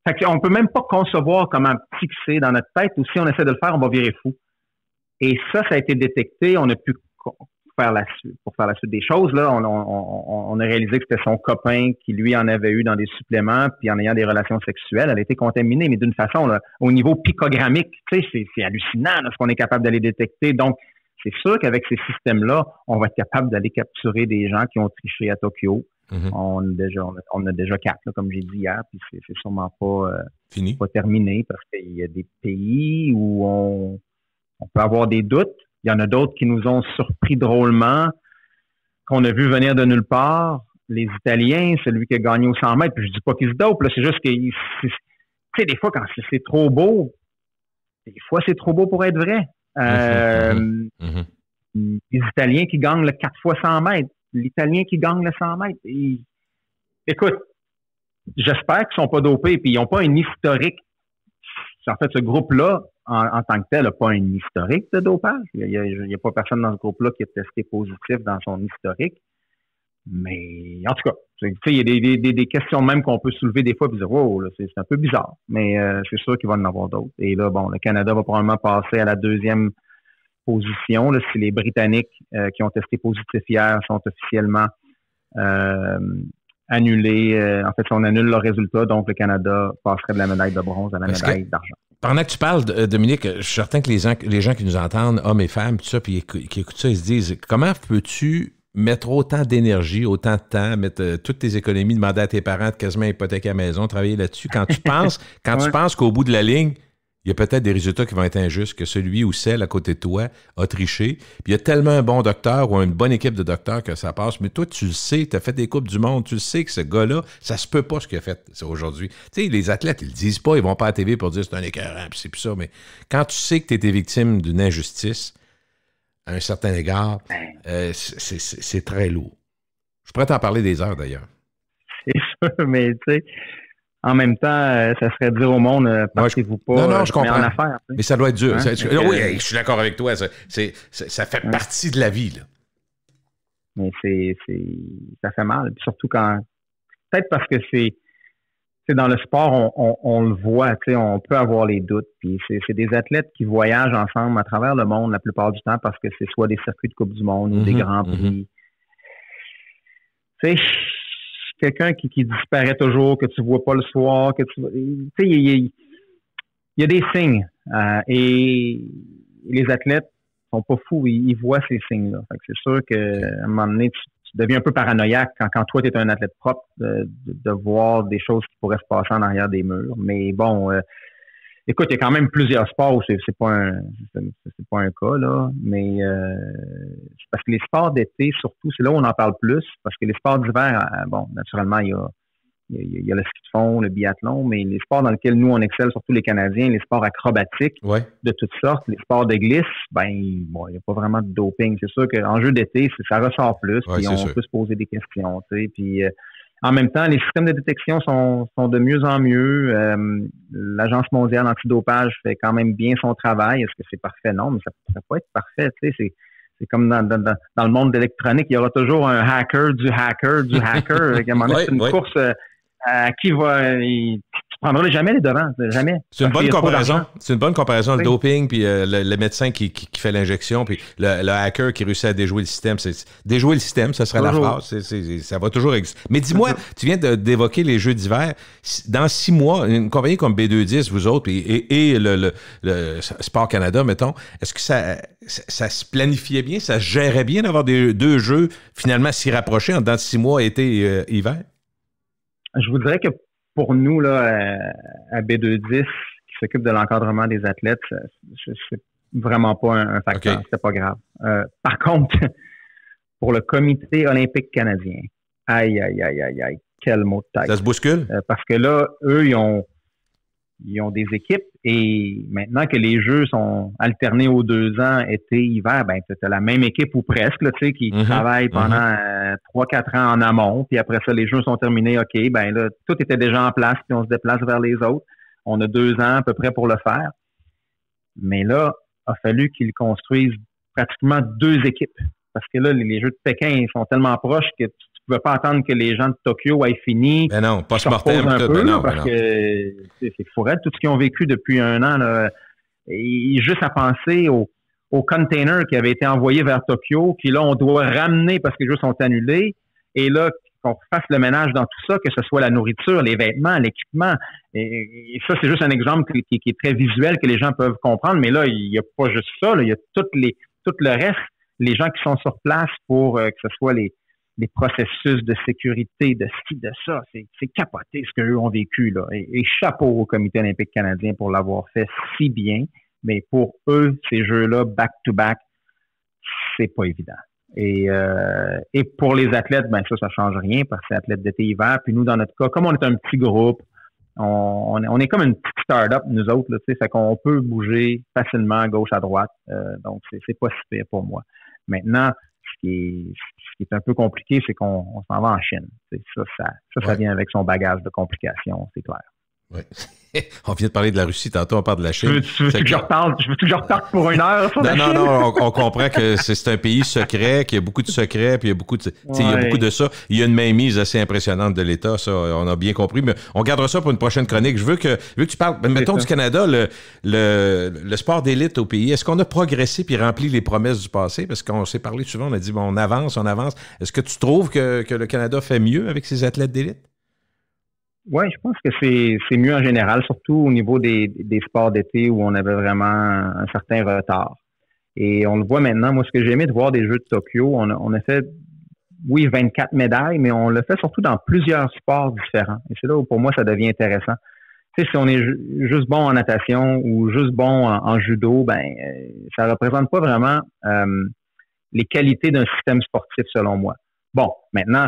Fait qu'on peut même pas concevoir comment fixer dans notre tête, ou si on essaie de le faire, on va virer fou. Et ça a été détecté, on a pu faire la suite des choses. Là, on a réalisé que c'était son copain qui, lui, en avait eu dans des suppléments, puis en ayant des relations sexuelles, elle a été contaminée, mais d'une façon, là, au niveau picogrammique, tu sais, c'est hallucinant là, ce qu'on est capable d'aller détecter. Donc, c'est sûr qu'avec ces systèmes-là, on va être capable d'aller capturer des gens qui ont triché à Tokyo. Mm-hmm. On a déjà 4, là, comme j'ai dit hier, puis c'est sûrement pas terminé parce qu'il y a des pays où on peut avoir des doutes. Il y en a d'autres qui nous ont surpris drôlement, qu'on a vu venir de nulle part. Les Italiens, celui qui a gagné aux 100 mètres, puis je dis pas qu'ils se dopent, là, c'est juste que, tu sais, des fois, quand c'est trop beau, c'est trop beau pour être vrai. Les Italiens qui gagnent le 4 fois 100 mètres. l'Italien qui gagne le 100 mètres. Écoute, j'espère qu'ils sont pas dopés, puis ils n'ont pas un historique. En fait, ce groupe-là, en tant que tel, n'a pas un historique de dopage. Il y a pas personne dans ce groupe-là qui a testé positif dans son historique. Mais en tout cas, il y a des questions même qu'on peut soulever des fois et dire wow, là, c'est un peu bizarre. Mais c'est sûr qu'il va en avoir d'autres. Et là, bon, le Canada va probablement passer à la deuxième position. Là, si les Britanniques qui ont testé positif hier sont officiellement annulés. En fait, si on annule leurs résultats, donc le Canada passerait de la médaille de bronze à la médaille d'argent. Pendant que tu parles, Dominique, je suis certain que les gens qui nous entendent, hommes et femmes, tout ça, puis qui écoutent ça, ils se disent comment peux-tu mettre autant d'énergie, autant de temps, mettre toutes tes économies, demander à tes parents de quasiment hypothéquer à la maison, travailler là-dessus, quand tu penses, tu penses qu'au bout de la ligne, il y a peut-être des résultats qui vont être injustes, que celui ou celle à côté de toi a triché. Puis il y a tellement un bon docteur ou une bonne équipe de docteurs que ça passe. Mais toi, tu le sais, tu as fait des Coupes du Monde, tu le sais que ce gars-là, ça se peut pas ce qu'il a fait aujourd'hui. Tu sais, les athlètes, ils le disent pas, ils vont pas à la TV pour dire c'est un écœurant, puis c'est plus ça. Mais quand tu sais que tu étais victime d'une injustice, à un certain égard, c'est très lourd. Je pourrais t'en parler des heures, d'ailleurs. C'est sûr, mais tu sais, en même temps, ça serait dire au monde, partez-vous pas non, je comprends. en affaires. Mais ça doit être dur. Hein? Oui, je suis d'accord avec toi. Ça fait partie de la vie, là. Mais ça fait mal. Puis surtout quand... Peut-être parce que c'est dans le sport, on le voit, tu sais, on peut avoir les doutes. Puis c'est des athlètes qui voyagent ensemble à travers le monde la plupart du temps parce que c'est soit des circuits de Coupe du Monde ou des Grands Prix. Tu sais, quelqu'un qui disparaît toujours, que tu vois pas le soir, que tu sais, il y a des signes. Et les athlètes sont pas fous, ils voient ces signes-là. Fait que c'est sûr qu'à un moment donné, tu deviens un peu paranoïaque quand toi, tu es un athlète propre de voir des choses qui pourraient se passer en arrière des murs. Mais bon, écoute, il y a quand même plusieurs sports où c'est pas un cas, là. Mais c'est parce que les sports d'été, surtout, c'est là où on en parle plus. Parce que les sports d'hiver, bon, naturellement, il y a le ski de fond, le biathlon, mais les sports dans lesquels nous, on excelle, surtout les Canadiens, les sports acrobatiques de toutes sortes, les sports de glisse, il n'y a pas vraiment de doping. C'est sûr qu'en jeu d'été, ça ressort plus, puis on peut se poser des questions, tu sais, puis en même temps, les systèmes de détection sont de mieux en mieux. L'Agence mondiale antidopage fait quand même bien son travail. Est-ce que c'est parfait? Non, mais ça ne peut pas être parfait, tu sais, c'est comme dans le monde de l'électronique, il y aura toujours un hacker du hacker. À un moment donné, c'est une course à qui va... Tu prendras jamais les devants, jamais. C'est une bonne comparaison. C'est une bonne comparaison, le doping, puis le médecin qui fait l'injection, puis le hacker qui réussit à déjouer le système. Déjouer le système, ça serait toujours la phrase. Ça va toujours exister. Mais dis-moi, tu viens d'évoquer les Jeux d'hiver. Dans 6 mois, une compagnie comme B210, vous autres, et le Sport Canada, mettons, est-ce que ça se planifiait bien, ça se gérait bien d'avoir deux jeux finalement si rapprochés en dedans de 6 mois, été, hiver? Je vous dirais que pour nous, là, à B210, qui s'occupe de l'encadrement des athlètes, c'est vraiment pas un facteur. Okay. C'est pas grave. Par contre, pour le Comité olympique canadien, aïe, quel mot de tête. Ça se bouscule? Parce que là, eux, ils ont des équipes et maintenant que les Jeux sont alternés aux 2 ans, été, hiver, tu as la même équipe ou presque, là, tu sais, qui travaille pendant 3-4 ans en amont, puis après ça, les Jeux sont terminés, OK, là, tout était déjà en place, puis on se déplace vers les autres. On a 2 ans à peu près pour le faire. Mais là, il a fallu qu'ils construisent pratiquement 2 équipes. Parce que là, les Jeux de Pékin, ils sont tellement proches que tu ne peux pas attendre que les gens de Tokyo aient fini. Ben non, post-mortem. Parce que c'est fourré tout ce qu'ils ont vécu depuis 1 an. Là, et juste à penser aux containers qui avaient été envoyés vers Tokyo, qui là, on doit ramener parce que les Jeux sont annulés. Et là, qu'on fasse le ménage dans tout ça, que ce soit la nourriture, les vêtements, l'équipement. Et ça, c'est juste un exemple qui est très visuel que les gens peuvent comprendre. Mais là, il n'y a pas juste ça. Là, il y a tout le reste. Les gens qui sont sur place pour que ce soit les processus de sécurité, de ci, de ça, c'est capoté ce qu'eux ont vécu, là. Et chapeau au Comité olympique canadien pour l'avoir fait si bien. Mais pour eux, ces jeux-là, back-to-back, c'est pas évident. Et pour les athlètes, ça change rien parce que c'est athlètes d'été-hiver. Puis nous, dans notre cas, comme on est un petit groupe, on est comme une petite start-up, nous autres, là, tu sais, fait qu'on peut bouger facilement à gauche, à droite. Donc, c'est pas si pire pour moi. Maintenant, qui est un peu compliqué, c'est qu'on s'en va en Chine. Ça vient avec son bagage de complications, c'est clair. Oui. On vient de parler de la Russie, tantôt on parle de la Chine. Je veux que je reparte pour une heure sur la Chine? Non, on comprend que c'est un pays secret, qu'il y a beaucoup de secrets, puis il y a beaucoup de, il y a beaucoup de ça. Il y a une mainmise assez impressionnante de l'État, ça, on a bien compris, mais on gardera ça pour une prochaine chronique. Je veux que tu parles, mettons du Canada, le sport d'élite au pays. Est-ce qu'on a progressé puis rempli les promesses du passé? Parce qu'on s'est parlé souvent, on a dit, bon, on avance. Est-ce que tu trouves que le Canada fait mieux avec ses athlètes d'élite? Oui, je pense que c'est mieux en général, surtout au niveau des sports d'été où on avait vraiment un certain retard. Et on le voit maintenant. Moi, ce que j'ai aimé de voir des Jeux de Tokyo, on a fait, oui, 24 médailles, mais on l'a fait surtout dans plusieurs sports différents. Et c'est là où, pour moi, ça devient intéressant. Tu sais, si on est juste bon en natation ou juste bon en judo, ça représente pas vraiment les qualités d'un système sportif, selon moi. Bon, maintenant,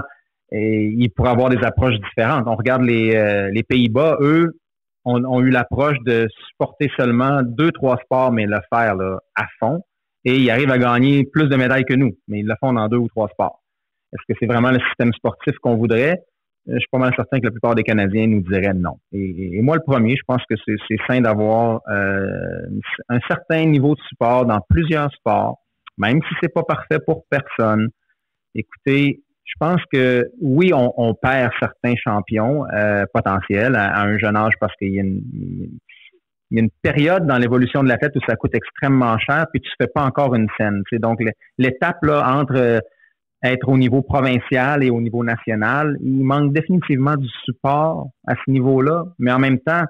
il pourrait avoir des approches différentes. On regarde les Pays-Bas, eux, ont eu l'approche de supporter seulement 2-3 sports, mais le faire là, à fond. Et ils arrivent à gagner plus de médailles que nous, mais ils le font dans 2 ou 3 sports. Est-ce que c'est vraiment le système sportif qu'on voudrait? Je suis pas mal certain que la plupart des Canadiens nous diraient non. Et moi, le premier, je pense que c'est sain d'avoir un certain niveau de support dans plusieurs sports, même si c'est pas parfait pour personne. Écoutez, je pense que oui, on perd certains champions potentiels à un jeune âge parce qu'il y a une période dans l'évolution de l'athlète où ça coûte extrêmement cher puis tu fais pas encore une scène. C'est donc l'étape là entre être au niveau provincial et au niveau national, il manque définitivement du support à ce niveau-là, mais en même temps,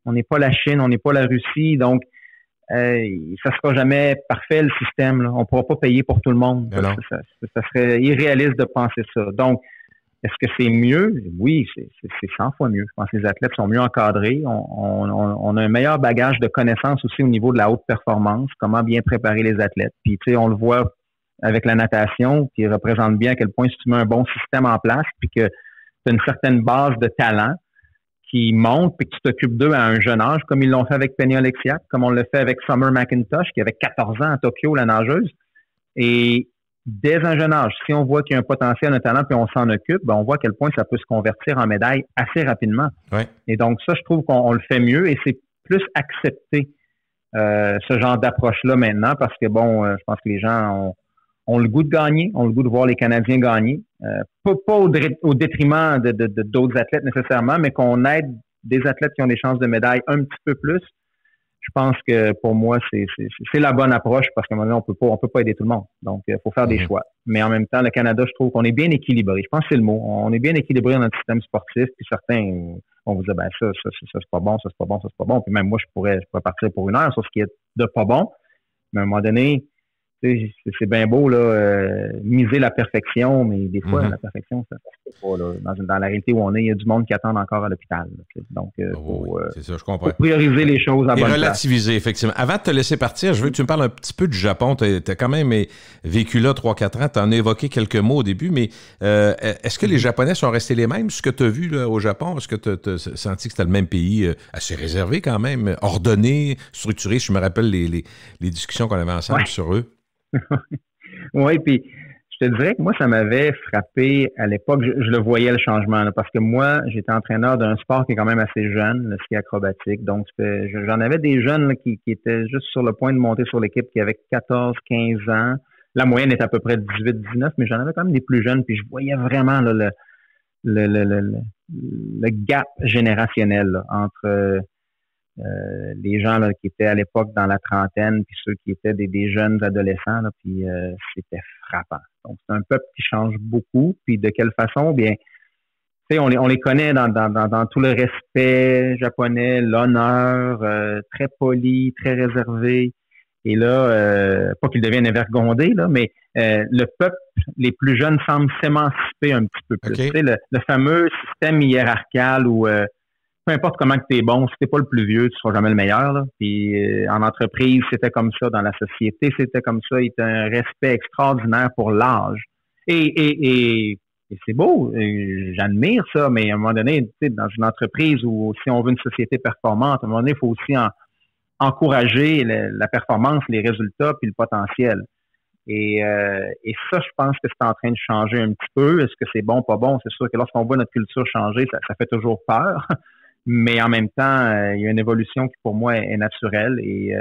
on n'est pas la Chine, on n'est pas la Russie, donc ça sera jamais parfait le système. Là. On pourra pas payer pour tout le monde. Ça serait irréaliste de penser ça. Donc, est-ce que c'est mieux? Oui, c'est 100 fois mieux. Je pense que les athlètes sont mieux encadrés. On a un meilleur bagage de connaissances aussi au niveau de la haute performance, comment bien préparer les athlètes. Puis, tu sais, on le voit avec la natation, qui représente bien à quel point si tu mets un bon système en place, puis que tu as une certaine base de talent qui montent puis que tu t'occupes d'eux à un jeune âge, comme ils l'ont fait avec Penny Oleksiak, comme on l'a fait avec Summer McIntosh, qui avait 14 ans à Tokyo, la nageuse. Et dès un jeune âge, si on voit qu'il y a un potentiel, un talent, puis on s'en occupe, on voit à quel point ça peut se convertir en médaille assez rapidement. Ouais. Et donc ça, je trouve qu'on le fait mieux et c'est plus accepté, ce genre d'approche-là maintenant, parce que je pense que les gens ont le goût de gagner, ont le goût de voir les Canadiens gagner. Pas au détriment de d'autres athlètes nécessairement, mais qu'on aide des athlètes qui ont des chances de médaille un petit peu plus. Je pense que pour moi, c'est la bonne approche parce qu'à un moment donné, on peut pas aider tout le monde. Donc, il faut faire des choix. Mais en même temps, le Canada, je trouve qu'on est bien équilibré. Je pense que c'est le mot. On est bien équilibré dans notre système sportif. Puis certains vont vous dire, ça c'est pas bon, ça c'est pas bon, ça c'est pas bon. Puis même moi, je pourrais partir pour une heure sur ce qui est de pas bon. Mais à un moment donné, c'est bien beau là, miser la perfection, mais des fois, la perfection, ça se fait pas. Là. Dans la réalité où on est, il y a du monde qui attend encore à l'hôpital. Là, donc, c'est ça, je comprends. Faut prioriser les choses à bonne place. Et relativiser, effectivement. Avant de te laisser partir, je veux que tu me parles un petit peu du Japon. Tu as quand même vécu là 3-4 ans. Tu en as évoqué quelques mots au début, mais est-ce que les Japonais sont restés les mêmes? Ce que tu as vu là, au Japon, est-ce que tu as senti que c'était le même pays assez réservé quand même, ordonné, structuré? Je me rappelle les discussions qu'on avait ensemble sur eux. Oui, puis je te dirais que moi, ça m'avait frappé à l'époque. Je le voyais le changement, là, parce que moi, j'étais entraîneur d'un sport qui est quand même assez jeune, le ski acrobatique. Donc, j'en avais des jeunes là, qui étaient juste sur le point de monter sur l'équipe, qui avaient 14, 15 ans. La moyenne est à peu près 18, 19, mais j'en avais quand même des plus jeunes. Puis je voyais vraiment là, le gap générationnel là, entre les gens là, qui étaient à l'époque dans la trentaine, puis ceux qui étaient des jeunes adolescents, là, puis c'était frappant. Donc, c'est un peuple qui change beaucoup. Puis de quelle façon? Bien, tu sais, on les connaît dans tout le respect japonais, l'honneur, très poli, très réservé. Et là, pas qu'ils deviennent évergondés, là, mais le peuple, les plus jeunes semblent s'émanciper un petit peu plus. Okay. Tu sais, le fameux système hiérarchical où peu importe comment tu es bon, si t'es pas le plus vieux, tu seras jamais le meilleur. Là. Puis en entreprise, c'était comme ça, dans la société, c'était comme ça. Il y a un respect extraordinaire pour l'âge. Et c'est beau, j'admire ça, mais à un moment donné, tu sais, dans une entreprise où si on veut une société performante, à un moment donné, il faut aussi encourager la performance, les résultats puis le potentiel. Et ça, je pense que c'est en train de changer un petit peu. Est-ce que c'est bon, pas bon? C'est sûr que lorsqu'on voit notre culture changer, ça fait toujours peur. Mais en même temps, il y a une évolution qui, pour moi, est naturelle et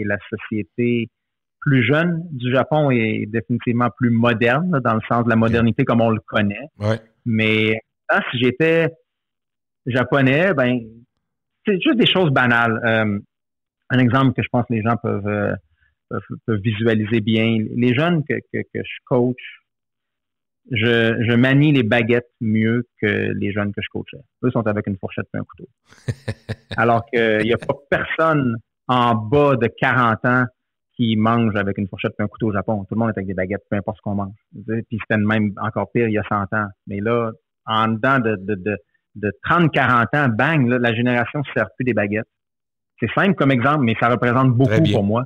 la société plus jeune du Japon est définitivement plus moderne, là, dans le sens de la modernité comme on le connaît. Ouais. Mais si j'étais japonais, ben, c'est juste des choses banales. Un exemple que je pense que les gens peuvent visualiser bien. Les jeunes que je coach, je manie les baguettes mieux que les jeunes que je coachais. Eux sont avec une fourchette et un couteau. Alors qu'il n'y a pas personne en bas de 40 ans qui mange avec une fourchette et un couteau au Japon. Tout le monde est avec des baguettes, peu importe ce qu'on mange. Puis c'était même encore pire il y a 100 ans. Mais là, en dedans de 30-40 ans, bang, là, la génération ne se sert plus des baguettes. C'est simple comme exemple, mais ça représente beaucoup pour moi.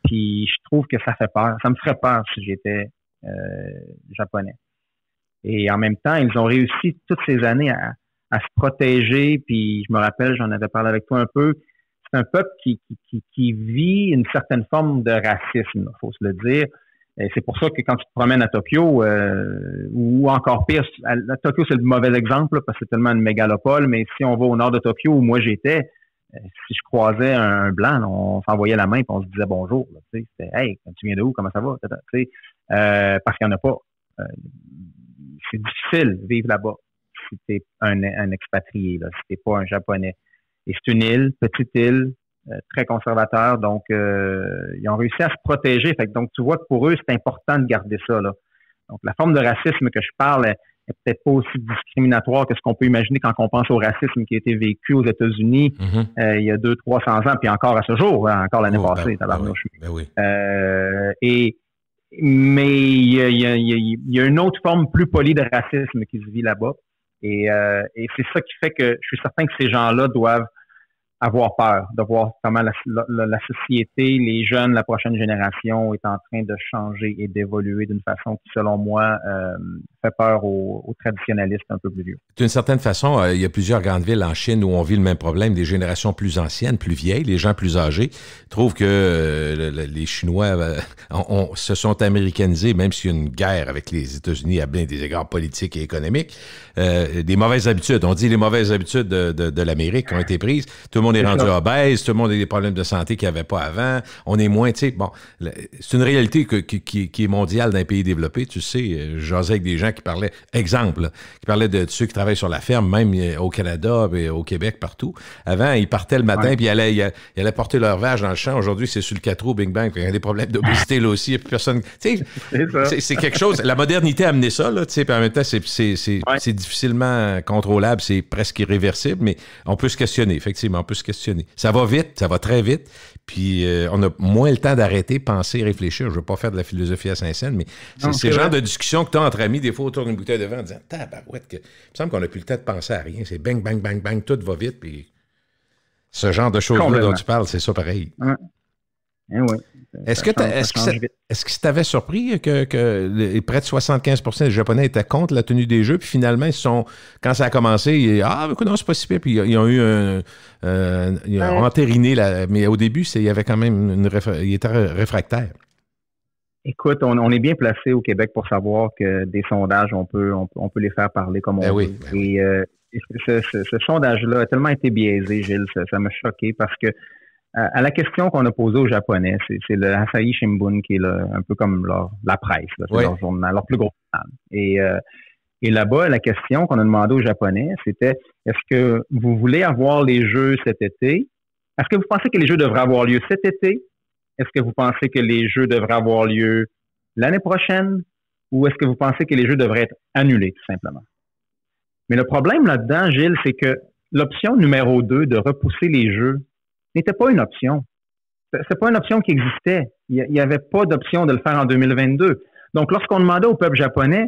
Puis je trouve que ça fait peur. Ça me ferait peur si j'étais japonais. Et en même temps, ils ont réussi toutes ces années à se protéger. Puis je me rappelle, j'en avais parlé avec toi un peu. C'est un peuple qui vit une certaine forme de racisme, il faut se le dire. Et c'est pour ça que quand tu te promènes à Tokyo, ou encore pire, à Tokyo c'est le mauvais exemple là, parce que c'est tellement une mégalopole, mais si on va au nord de Tokyo où moi j'étais, si je croisais un blanc, là, on s'envoyait la main et on se disait bonjour. Là, c'était hey, tu viens de où? Comment ça va? Parce qu'il n'y en a pas. C'est difficile de vivre là-bas si tu es un expatrié, là, si tu n'es pas un japonais. Et c'est une île, petite île, très conservateur, donc ils ont réussi à se protéger. Fait que, donc tu vois que pour eux, c'est important de garder ça. Là. Donc la forme de racisme que je parle est peut-être pas aussi discriminatoire que ce qu'on peut imaginer quand on pense au racisme qui a été vécu aux États-Unis il y a 200-300 ans, puis encore à ce jour, hein, encore l'année passée, tabarnouche. Mais il y a une autre forme plus polie de racisme qui se vit là-bas. Et c'est ça qui fait que je suis certain que ces gens-là doivent avoir peur de voir comment la société, les jeunes, la prochaine génération est en train de changer et d'évoluer d'une façon qui, selon moi, fait peur aux traditionalistes un peu plus vieux. D'une certaine façon, il y a plusieurs grandes villes en Chine où on vit le même problème. Des générations plus anciennes, plus vieilles, les gens plus âgés trouvent que les Chinois se sont américanisés, même s'il y a une guerre avec les États-Unis à bien des égards politiques et économiques. Des mauvaises habitudes. On dit les mauvaises habitudes de l'Amérique ont été prises. Tout le monde est rendu obèse, tout le monde a des problèmes de santé qu'il n'y avait pas avant. On est moins, tu sais, bon, c'est une réalité qui est mondiale dans les pays développés. Tu sais, j'osais avec des gens qui parlaient, exemple, qui parlaient de ceux qui travaillent sur la ferme, même au Canada, et au Québec, partout. Avant, ils partaient le matin, puis ils allaient porter leur vache dans le champ. Aujourd'hui, c'est sur le 4 roues, bing bang. Il y a des problèmes d'obésité là aussi, et puis personne, tu sais, c'est quelque chose. La modernité a amené ça, là, tu sais, puis en même temps, c'est difficilement contrôlable, c'est presque irréversible, mais on peut se questionner, effectivement, on peut se questionner. Ça va vite, ça va très vite, puis on a moins le temps d'arrêter, penser, réfléchir. Je ne veux pas faire de la philosophie à Saint-Saëns, mais c'est ce genre de discussion que tu as entre amis, des fois autour d'une bouteille de vin, en disant « Tabarouette, il me semble qu'on n'a plus le temps de penser à rien. C'est bang, bang, bang, bang, tout va vite. » Puis ce genre de choses-là dont tu parles, c'est ça pareil. Ouais. Oui. Est-ce que ça t'avait surpris que près de 75% des Japonais étaient contre la tenue des Jeux, puis finalement, quand ça a commencé, écoute, non, c'est pas si pire, puis ils ont eu ils ont entériné, mais au début, il y avait quand même il était réfractaire. Écoute, on est bien placé au Québec pour savoir que des sondages, on peut les faire parler comme on veut. Et ce sondage-là a tellement été biaisé, Gilles, ça m'a choqué parce que à la question qu'on a posée aux Japonais, c'est le Asahi Shimbun qui est un peu comme la presse, là, c'est leur journal, leur plus gros journal. Et là-bas, la question qu'on a demandé aux Japonais, c'était est-ce que vous voulez avoir les Jeux cet été? Est-ce que vous pensez que les Jeux devraient avoir lieu cet été? Est-ce que vous pensez que les Jeux devraient avoir lieu l'année prochaine? Ou est-ce que vous pensez que les Jeux devraient être annulés, tout simplement? Mais le problème là-dedans, Gilles, c'est que l'option numéro 2 de repousser les Jeux n'était pas une option. C'est pas une option qui existait. Il n'y avait pas d'option de le faire en 2022. Donc, lorsqu'on demandait au peuple japonais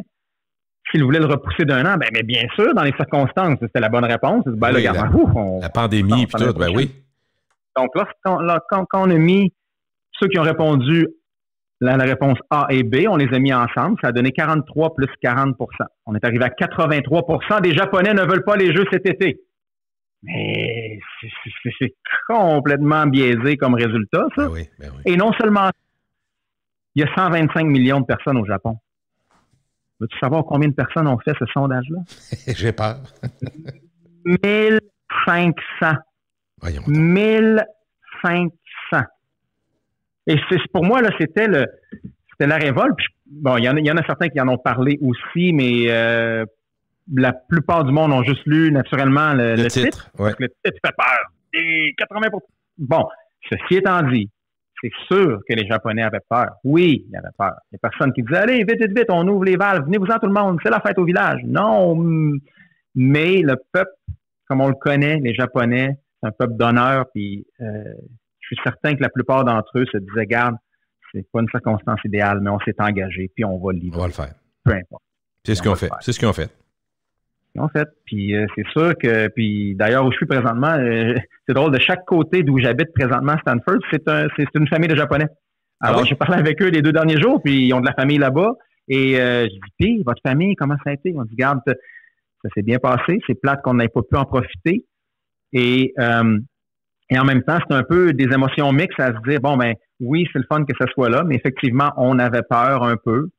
s'il voulait le repousser d'un an, mais bien sûr, dans les circonstances, c'était la bonne réponse. La pandémie et tout, oui. Donc, quand on a mis ceux qui ont répondu la réponse A et B, on les a mis ensemble, ça a donné 43 plus 40 %. On est arrivé à 83 % des Japonais ne veulent pas les Jeux cet été. Mais c'est complètement biaisé comme résultat, ça. Ben oui. Et non seulement, Il y a 125 millions de personnes au Japon. Veux-tu savoir combien de personnes ont fait ce sondage-là? J'ai peur. 1500. Voyons. 1500. Et pour moi, là, c'était la révolte. Puis, bon, il y en a certains qui en ont parlé aussi, mais la plupart du monde ont juste lu naturellement le titre. Ouais. Le titre fait peur. Et 80%. Bon, ceci étant dit, c'est sûr que les Japonais avaient peur. Oui, il y avait peur. Il y a personne qui disait, allez, vite, vite, vite, on ouvre les valves, venez-vous-en tout le monde, c'est la fête au village. Non, mais le peuple, comme on le connaît, les Japonais, c'est un peuple d'honneur, puis je suis certain que la plupart d'entre eux se disaient, garde, c'est pas une circonstance idéale, mais on s'est engagé, puis on va le livrer. On va le faire. Peu importe. C'est ce qu'ils ont fait. C'est ce qu'ils ont fait. En fait, puis c'est sûr que, puis d'ailleurs où je suis présentement, c'est drôle, de chaque côté d'où j'habite présentement à Stanford, c'est une famille de Japonais. Alors, j'ai parlé avec eux les 2 derniers jours, puis ils ont de la famille là-bas, et je dis, puis votre famille, comment ça a été? On dit, garde, ça s'est bien passé, c'est plate qu'on n'ait pas pu en profiter, et en même temps, c'est un peu des émotions mixtes à se dire, bon, ben oui, c'est le fun que ça soit là, mais effectivement, on avait peur un peu,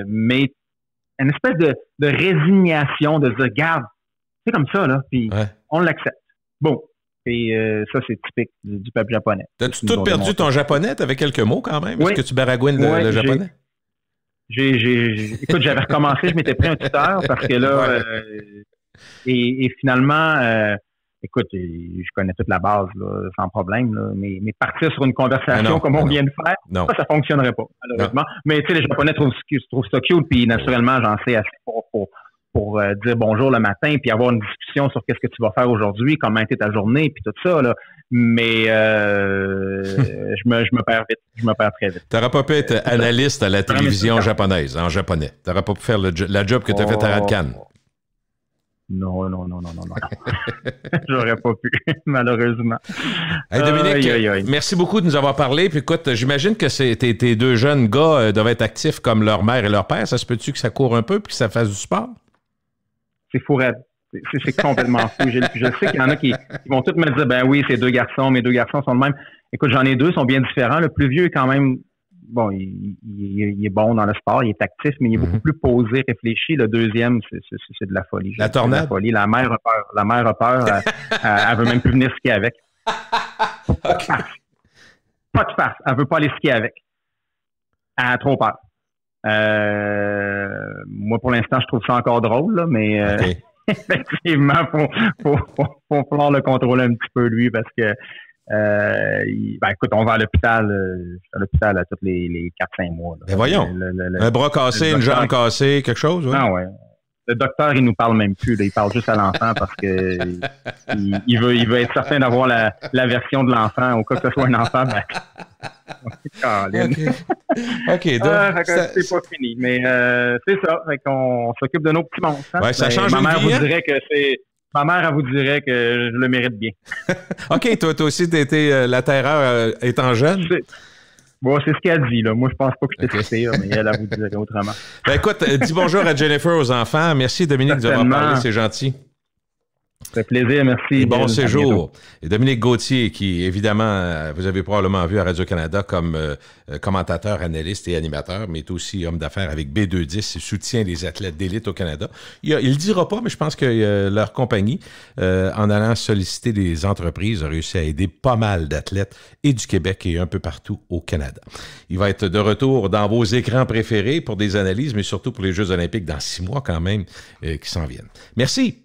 mais une espèce de résignation, de se dire, regarde, c'est comme ça, là, puis on l'accepte. Bon. Et ça, c'est typique du peuple japonais. T'as-tu tout perdu ton japonais? T'avais quelques mots quand même? Oui. Est-ce que tu baragouines le japonais? Écoute, j'avais recommencé, je m'étais pris un tuteur parce que là, et finalement, écoute, je connais toute la base, là, sans problème, là, mais partir sur une conversation comme on vient de faire, ça fonctionnerait pas, malheureusement. Mais tu sais, les Japonais trouvent ça cute, puis naturellement, j'en sais assez pour dire bonjour le matin, puis avoir une discussion sur qu'est-ce que tu vas faire aujourd'hui, comment était ta journée, puis tout ça, là. Mais je me perds vite, je me perds très vite. T'aurais pas pu être analyste à la télévision japonaise, en japonais. T'aurais pas pu faire la job que t'as fait à Radcan. Non. J'aurais pas pu, malheureusement. Hey, Dominique, merci beaucoup de nous avoir parlé. Puis écoute, j'imagine que tes 2 jeunes gars doivent être actifs comme leur mère et leur père. Ça se peut-tu que ça court un peu puis que ça fasse du sport? C'est fou raide. C'est complètement fou. Je sais qu'il y en a qui vont tous me dire, ben oui, c'est 2 garçons, mes 2 garçons sont de même. Écoute, j'en ai 2, sont bien différents. Le plus vieux est quand même, bon, il est bon dans le sport, il est actif, mais il est beaucoup plus posé, réfléchi. Le deuxième, c'est de la folie. La tornade? De la folie. La mère a peur. La mère a peur. Elle veut même plus venir skier avec. Okay. Pas de farce. Elle veut pas aller skier avec. Elle a trop peur. Moi, pour l'instant, je trouve ça encore drôle, là, mais effectivement, faut falloir le contrôler un petit peu, lui, parce que écoute, on va à l'hôpital à tous les 4-5 mois. Là. Ben voyons. Un bras cassé, une jambe cassée, quelque chose? Ouais. Ah ouais. Le docteur, il nous parle même plus. Là. Il parle juste à l'enfant parce que il veut être certain d'avoir la version de l'enfant. Au cas que ce soit un enfant, ben. OK. Donc, c'est pas fini. Mais c'est ça. Fait qu'on s'occupe de nos petits monstres. Hein? Ouais, ça change ma mère vie, vous dirait que c'est. Ma mère, elle vous dirait que je le mérite bien. OK, toi aussi, t'étais la terreur étant jeune? Bon, c'est ce qu'elle dit, là. Moi, je pense pas que je t'ai cité, mais elle vous dirait autrement. Ben écoute, dis bonjour à Jennifer, aux enfants. Merci, Dominique, de nous avoir parlé. C'est gentil. Ça fait plaisir, merci. Et bon séjour. Et Dominique Gauthier, qui, évidemment, vous avez probablement vu à Radio-Canada comme commentateur, analyste et animateur, mais est aussi homme d'affaires avec B210 et soutient les athlètes d'élite au Canada. Il le dira pas, mais je pense que leur compagnie, en allant solliciter des entreprises, a réussi à aider pas mal d'athlètes et du Québec et un peu partout au Canada. Il va être de retour dans vos écrans préférés pour des analyses, mais surtout pour les Jeux olympiques dans 6 mois quand même qui s'en viennent. Merci.